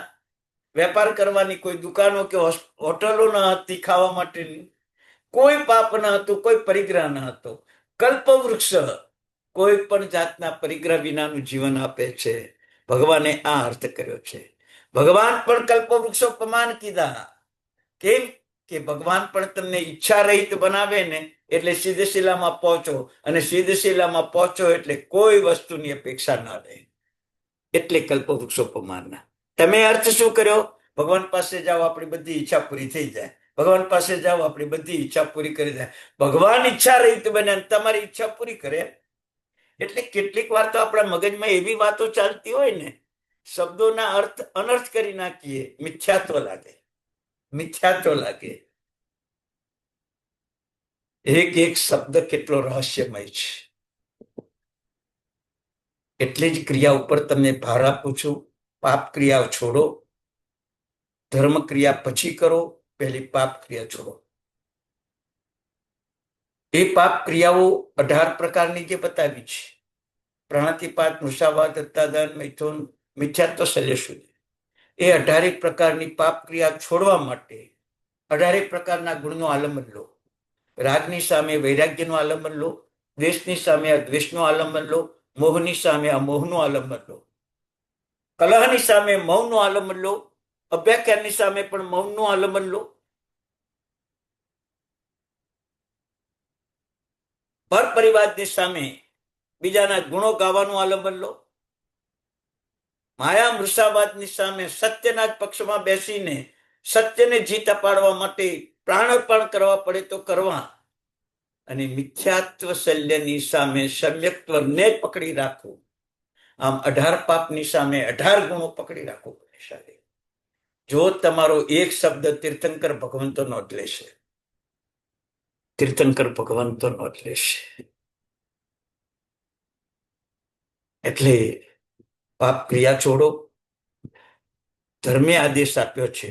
વેપાર કરવાની કોઈ દુકાનો કે હોટલો ન હતી ખાવા માટેની, કોઈ પાપ ન હતું, કોઈ પરિગ્રહ ન હતો. કલ્પવૃક્ષ કોઈ પણ જાતના પરિગ્રહ વિનાનું જીવન આપે છે. ભગવાને આ અર્થ કર્યો છે. ભગવાન પણ કલ્પવૃક્ષોપમાન કીધા. કેમ કે ભગવાન પણ તમને ઈચ્છા રહિત બનાવે ને, એટલે સિદ્ધશિલામાં પહોંચો, અને સિદ્ધશિલામાં પહોંચો એટલે કોઈ વસ્તુની અપેક્ષા ન રહે. એટલે કલ્પવૃક્ષોપમાનના. તમે અર્થ શું કર્યો? ભગવાન પાસે જાઓ, આપણી બધી ઈચ્છા પૂરી થઈ જાય. ભગવાન પાસે જાઓ, આપણી બધી ઈચ્છા પૂરી કરી જાય. ભગવાન ઈચ્છા રહિત બને, તમારી ઈચ્છા પૂરી કરે. એટલે કેટલીક વાર તો આપણા મગજમાં એવી વાતો ચાલતી હોય ને, શબ્દોના અર્થ અનર્થ કરી નાખીએ, મિથ્યાત્વ લાગે. મિથ્યાત્વ લાગે. એક એક શબ્દ કેટલો રહસ્યમય છે. એટલી જ ક્રિયા ઉપર તમને ભાર આપું છું. પાપ ક્રિયાઓ છોડો, ધર્મ ક્રિયા પછી કરો, પહેલી પાપ ક્રિયા છોડો. એ પાપ ક્રિયાઓ 18 પ્રકારની જે બતાવી છે, પ્રાણાતિપાત, મુસાવાદ, હત્યાદાન, મૈથુન, મિથ્યાત્વ, શલ્ય શુદ્ધિ, એ 18 પ્રકારની પાપ ક્રિયા છોડવા માટે 18 પ્રકારના ગુણનો આલંબન લો. રાગની સામે વૈરાગ્યનું આલંબન લો, દ્વેષની સામે અદ્વેષનું આલંબન લો, મોહની સામે અમોહનું આલંબન લો, કલહની સામે મૌનનું આલંબન લો, અભ્યાખ્યાનની સામે પણ મૌનનું આલંબન લો, પર પરિવારની સામે બીજાના ગુણો ગાવાનું આલંબન લો, માયા મૃષાવાદની સામે સત્યના જ પક્ષમાં બેસીને સત્યને જીત અપાડવા માટે પ્રાણ કરવા પડે તો કરવા, અને મિથ્યાત્વ શલ્યની સામે સમ્યક્ત્વને પકડી રાખવું. આમ 18 પાપની સામે 18 ગુણો પકડી રાખવું પડે. જો તમારો એક શબ્દ તીર્થંકર ભગવંતો નોંધ લેશે, તીર્થંકર ભગવંતો નોંધ લેશે. એટલે પાપ ક્રિયા છોડો. ધર્મે આદેશ આપ્યો છે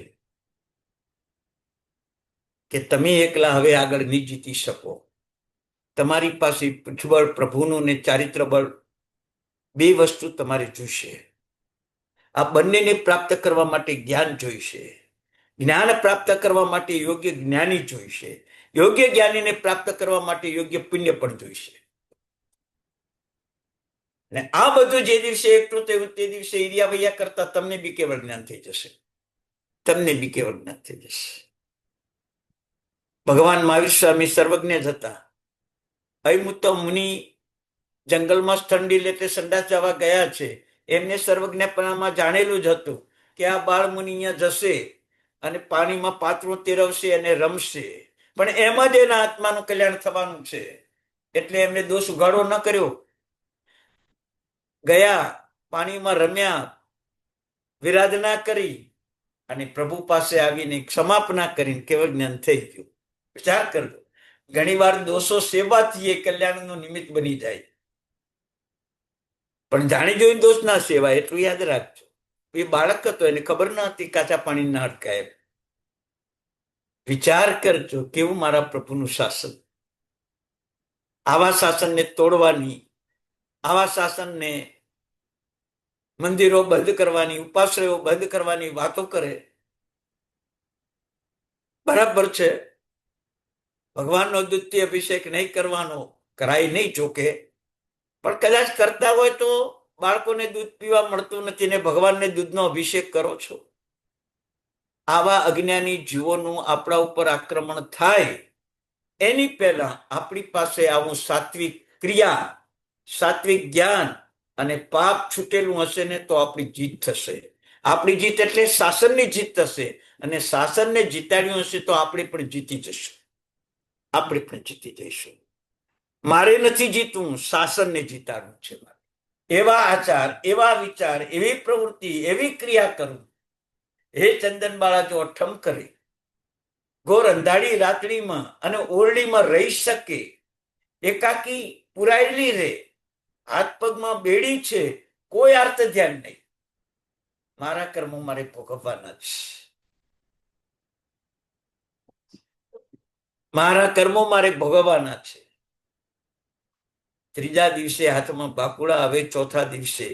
કે તમે એકલા હવે આગળ નહીં જીતી શકો. તમારી પાસે પૃથ્વીબળ પ્રભુનું ને ચારિત્ર બળ, બે વસ્તુ તમારે જોઈશે. આ બંનેને પ્રાપ્ત કરવા માટે જ્ઞાન જોઈશે. જ્ઞાન પ્રાપ્ત કરવા માટે યોગ્ય જ્ઞાની જોઈશે. યોગ્ય જ્ઞાનીને પ્રાપ્ત કરવા માટે યોગ્ય પુણ્ય પણ જોઈશે. અને આ બધું જે દિવસે એકઠું થયું તે દિવસે ઈર્યા વૈયા કરતા તમને બી કેવળ જ્ઞાન થઈ જશે. તમને બી કેવળ જ્ઞાન થઈ જશે. ભગવાન મહાવીર સ્વામી સર્વજ્ઞ જ હતા. અયમુત્ત મુનિ જંગલમાં ઠંડી લેતે સંડાસ જવા ગયા છે. એમને સર્વજ્ઞપણામાં જાણેલું જ હતું કે આ બાળ મુનિ અહીંયા જશે અને પાણીમાં પાત્રું તેરવશે અને રમશે, પણ એમાં જ એના આત્માનું કલ્યાણ થવાનું છે. એટલે એમને દોષ ઉઘાડો ન કર્યો. ગયા, પાણીમાં રમ્યા, વિરાધના કરી, અને પ્રભુ પાસે આવીને ક્ષમાપના કરીને કેવળ જ્ઞાન થઈ ગયું. વિચાર કરજો. ઘણીવાર દોષો સેવાથી એ કલ્યાણનું નિમિત્ત બની જાય, પણ જાણી જોઈને દોષ ના સેવાય એટલું યાદ રાખજો. એ બાળક હતો, એને ખબર ન હતી કાચા પાણી ના અટકાય. વિચાર કરજો કેવું મારા પ્રભુનું શાસન. આવા શાસનને તોડવાની, આવા શાસનને મંદિરો બંધ કરવાની, ઉપાશ્રયો બંધ કરવાની વાતો કરે. બરાબર છે, ભગવાનનો દ્વિતીય અભિષેક નહીં કરવાનો, કરાય નહીં જોકે, પણ કદાચ કરતા હોય તો બાળકોને દૂધ પીવા મળતું નથી ને ભગવાનને દૂધનો અભિષેક કરો છો. આવા અજ્ઞાની જીવોનું આપણા ઉપર આક્રમણ થાય એની પહેલા આપણી પાસે આવું સાત્વિક ક્રિયા, સાત્વિક જ્ઞાન અને પાપ છૂટેલું હશે ને તો આપણી જીત થશે. આપણી જીત એટલે શાસનની જીત થશે, અને શાસનને જીતાડ્યું હશે તો આપણે પણ જીતી જશું. આપણે પણ જીતી જઈશું. મારે નથી જીતવું, શાસનને જીતાડવું છે. એવા આચાર, એવા વિચાર, એવી પ્રવૃત્તિ, એવી ક્રિયા કરું. હે ચંદનબાળા જો અઠમ કરે, ઘોર અંધારી રાત્રિમાં અને ઓરડીમાં રહી શકે, એકાકી પુરાયેલી રે, હાથ પગમાં બેડી છે, કોઈ અર્થ ધ્યાન નહીં. મારા કર્મો મારે ભોગવવાના છે. મારા કર્મો મારે ભોગવવાના છે. ત્રીજા દિવસે હાથમાં બાકુડા આવે, ચોથા દિવસે,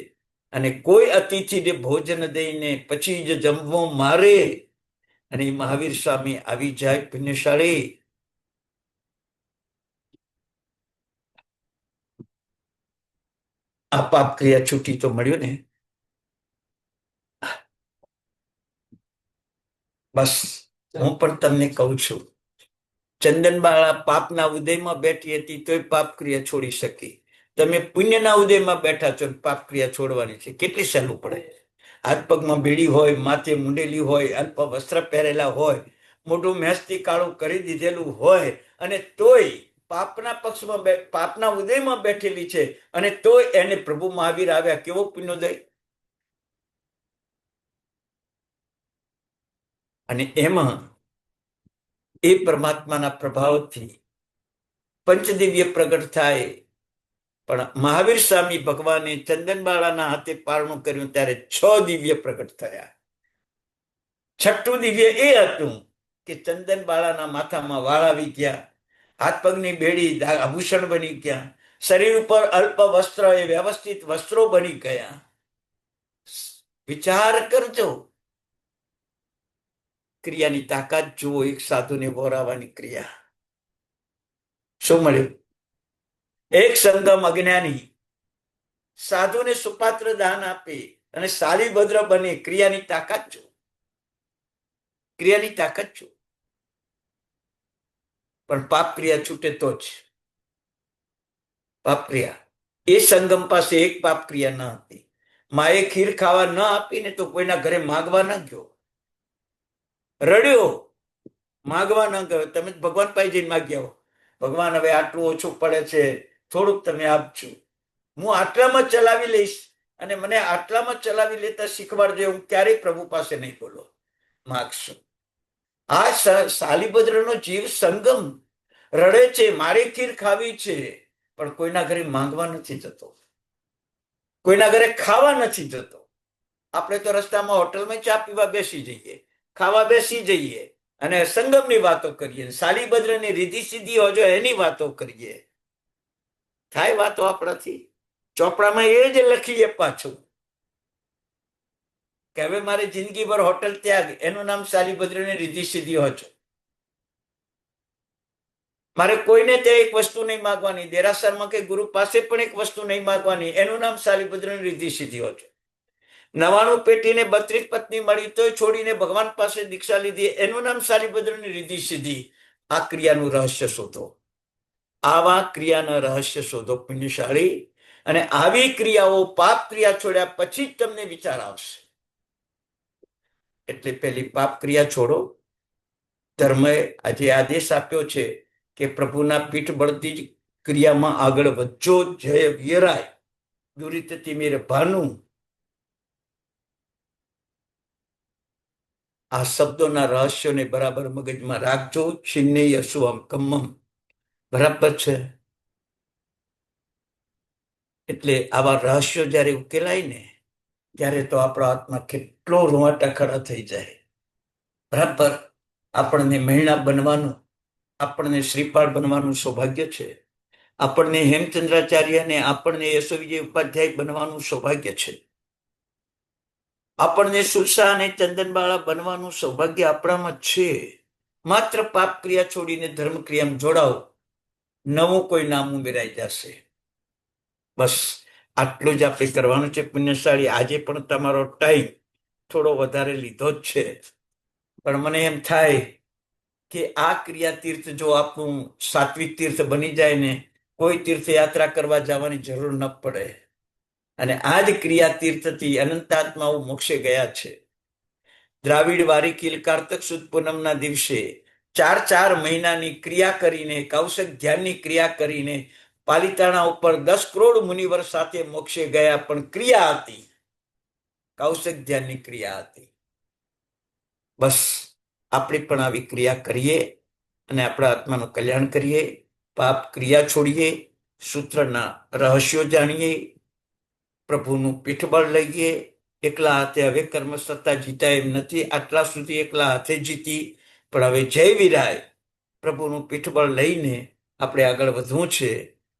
અને કોઈ અતિથિને ભોજન દઈને પછી જ જમવો મારે, અને મહાવીર સ્વામી આવી જાય પુણ્યશાળી. આ પાપ ક્રિયા છૂટી તો મળ્યું ને. બસ હું પણ તમને કહું છું, ચંદનબાળા પાપના ઉદયમાં બેઠી હતી તોય પાપ ક્રિયા છોડી શકી. તમે પુણ્યના ઉદયમાં બેઠા છો, પાપ ક્રિયા છોડવાની છે. કેટલી સહેલું પડે. હાથ પગમાં બેડી હોય, માથે મુંડેલી હોય, અલ્પ વસ્ત્ર પહેરેલા હોય, મોઢું મેસથી કાળું કરી દીધેલું હોય, અને તોય પાપના પક્ષમાં પાપના ઉદયમાં બેઠેલી છે, અને તોય એને પ્રભુ મહાવીર આવ્યા. કેવો પુણ્યોદય! અને એમાં એ પરમાત્માના પ્રભાવથી પંચદિવ્ય પ્રગટ થાય. પણ મહાવીર સ્વામી ભગવાને ચંદનબાળાના હાથે પારણું કર્યું ત્યારે 6 દિવ્ય પ્રગટ થયા. છઠ્ઠું દિવ્ય એ હતું કે ચંદનબાળાના માથામાં વાળ આવી ગયા, હાથ પગની બેડી આભૂષણ બની ગયા, શરીર ઉપર અલ્પ વસ્ત્ર એ વ્યવસ્થિત વસ્ત્રો બની ગયા. વિચાર કરજો, ક્રિયાની તાકાત જુઓ. એક સાધુને વોરાવાની ક્રિયા. શું મળ્યું? એક સંગમ અજ્ઞાની સાધુને સુપાત્ર દાન આપે અને શાલીભદ્ર બને. ક્રિયાની તાકાત જો, ક્રિયાની તાકાત જો. પણ પાપ ક્રિયા છૂટે તો જ. પાપ ક્રિયા, એ સંગમ પાસે એક પાપ ક્રિયા ન હતી. માએ ખીર ખાવા ન આપીને તો કોઈના ઘરે માગવા ન ગયો, રડ્યો, માગવા ન ગયો. તમે ભગવાન પાસે જઈને માગ્યા હો, ભગવાન હવે આટલું ઓછું પડે છે, થોડુંક તમે આપજો, હું આટલામાં ચલાવી લઈશ, અને મને આટલામાં ચલાવી લેતા શીખવાડજો. હું ક્યારેય પ્રભુ પાસે નહીં બોલો માગશું. આ શાલીભદ્રનો જીવ સંગમ રડે છે, મારે ખીર ખાવી છે, પણ કોઈના ઘરે માંગવા નથી જતો, કોઈના ઘરે ખાવા નથી જતો. આપણે તો રસ્તામાં હોટલમાં ચા પીવા બેસી જઈએ, ખાવા બેસી જઈએ, અને સંગમની વાતો કરીએ, શાલીભદ્રની રીધિ સીધી હોજો એની વાતો કરીએ. થાય વાતો આપણાથી? ચોપડામાં એ જ લખીએ પાછું કે હવે મારે જિંદગીભર હોટલ ત્યાગ, એનું નામ શાલીભદ્રની રીધિ સીધી હોજો. મારે કોઈને ત્યાં એક વસ્તુ નહીં માગવાની, દેરાસરમાં કે ગુરુ પાસે પણ એક વસ્તુ નહીં માગવાની, એનું નામ શાલીભદ્રની રીધિ સીધી હોજો. 99 પેટીને 32 પત્ની મળી તોય છોડીને ભગવાન પાસે દીક્ષા લીધી, એનું નામ શાલીભદ્રની રીધિ સીધી. આ ક્રિયાનું રહસ્ય શોધો, આવા ક્રિયાના રહસ્ય શોધો પુણ્યશાળી. અને આવી ક્રિયાઓ, પાપ ક્રિયા છોડ્યા પછી જ તમને વિચાર આવશે. એટલે પેલી પાપ ક્રિયા છોડો. ધર્મએ આજે આદેશ આપ્યો છે કે પ્રભુના પીઠ બળતી જ ક્રિયામાં આગળ વધજો. જય વિયરાય દુરિતતિ મેરે ભાનુ. આ શબ્દોના રહસ્યોને બરાબર મગજમાં રાખજો. છિન્નેય શુભમ કમ્મમ. બરાબર છે. એટલે આવા રહસ્યો જ્યારે ઉકેલાય ને ત્યારે તો આપણા આત્મા કેટલો રૂવાટા ખડા થઈ જાય. બરાબર. આપણને મહિણા બનવાનું, આપણને શ્રીપાળ બનવાનું સૌભાગ્ય છે. આપણને હેમચંદ્રાચાર્ય અને આપણને યશોવિજય ઉપાધ્યાય બનવાનું સૌભાગ્ય છે. આપણને સુરસા અને ચંદનબાળા બનવાનું સૌભાગ્ય આપણામાં છે. માત્ર પાપ ક્રિયા છોડીને ધર્મ ક્રિયામાં જોડાઓ, નવું કોઈ નામ ઉમેરાઈ જશે. બસ આટલું જ આપણે કરવાનું છે. પુણ્યશાળી, આજે પણ તમારો ટાઈમ થોડો વધારે લીધો જ છે, પણ મને એમ થાય કે આ ક્રિયા તીર્થ જો આપણું સાત્વિક તીર્થ બની જાય ને, કોઈ તીર્થયાત્રા કરવા જવાની જરૂર ન પડે. અને આ જ ક્રિયા તીર્થથી અનંત આત્માઓ મોક્ષે ગયા છે. દ્રાવિડ વારીકીલ કારતક સુદ પૂનમના દિવસે 4 મહિનાની ક્રિયા કરીને, કૌશક ધ્યાનની ક્રિયા કરીને પાલિતાણા ઉપર 10 કરોડ મુનિવર સાથે મોક્ષે ગયા. પણ ક્રિયા હતી, કૌશક ધ્યાનની ક્રિયા હતી. બસ આપણે પણ આવી ક્રિયા કરીએ અને આપણા આત્માનું કલ્યાણ કરીએ. પાપ ક્રિયા છોડીએ, સૂત્રના રહસ્યો જાણીએ, પ્રભુનું પીઠબળ લઈએ. એકલા હાથે હવે કર્મ સત્તા જીતાય એમ નથી. આટલા સુધી એકલા હાથે જીતી, પણ હવે જય વિરાય પ્રભુનું પીઠબળ લઈને આપણે આગળ વધવું છે.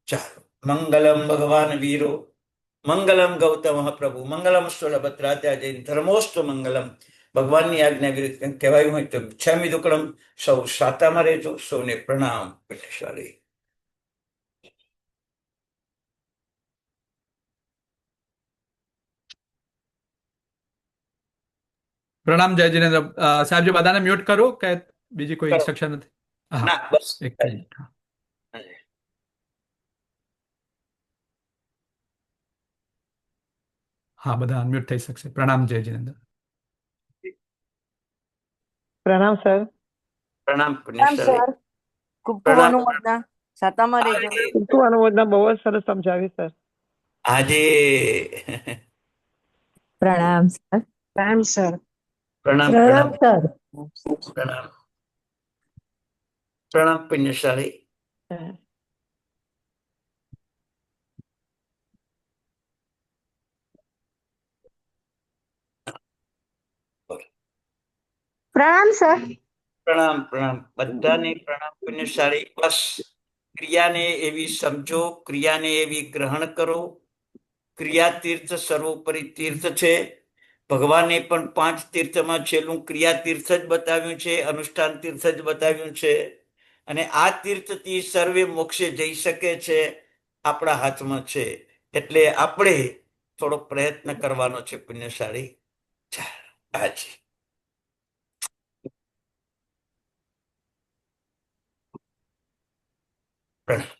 ચાલો, મંગલમ ભગવાન વીરો, મંગલમ ગૌતમ પ્રભુ, મંગલમ સ્થુલભદ્રાત્યાજય, ધર્મોસ્તુ મંગલમ. ભગવાનની આજ્ઞા વિરુદ્ધ કંઈક કહેવાયું હોય તો ક્ષામી દુકડમ. સૌ સાતામાં રહેજો. સૌને પ્રણામ. પુણ્યશાળી. પ્રણામ જય જીનેન્દ્ર. સાહેબજી બધાને મ્યુટ કરું કે બીજી કોઈ કરો. ઇન્સ્ટ્રક્શન નથી? હા, ના, બસ એક મિનિટ. હા. હા, બધા અનમ્યુટ થઈ શકશે. પ્રણામ જય જીનેન્દ્ર. પ્રણામ સર. પ્રણામ રામ પુણ્યશાળી. સર, ખૂબ ખૂબ પ્રણામ. અનુમોદના. સાતામાં રહેજો. આજે ખૂબ અનુમોદના, બહુ જ સરસ સમજાવી સર. આજે પ્રણામ સર. પ્રણામ સર. પ્રણામ પ્રણામ પ્રણામ સર. પ્રણામ પ્રણામ પુણ્યશાળી. પ્રણામ સર. પ્રણામ પ્રણામ બધાને પ્રણામ પુણ્યશાળી. બસ ક્રિયાને એવી સમજો, ક્રિયાને એવી ગ્રહણ કરો. ક્રિયા તીર્થ સર્વોપરી તીર્થ છે. ભગવાને પણ 5 તીર્થમાં છેલ્લું ક્રિયા તીર્થ જ બતાવ્યું છે, અનુષ્ઠાન તીર્થ જ બતાવ્યું છે. અને આ તીર્થથી સર્વે મોક્ષે જઈ શકે છે. આપણા હાથમાં છે. એટલે આપણે થોડો પ્રયત્ન કરવાનો છે પુણ્યશાળી. હાજી. પ્રણામ.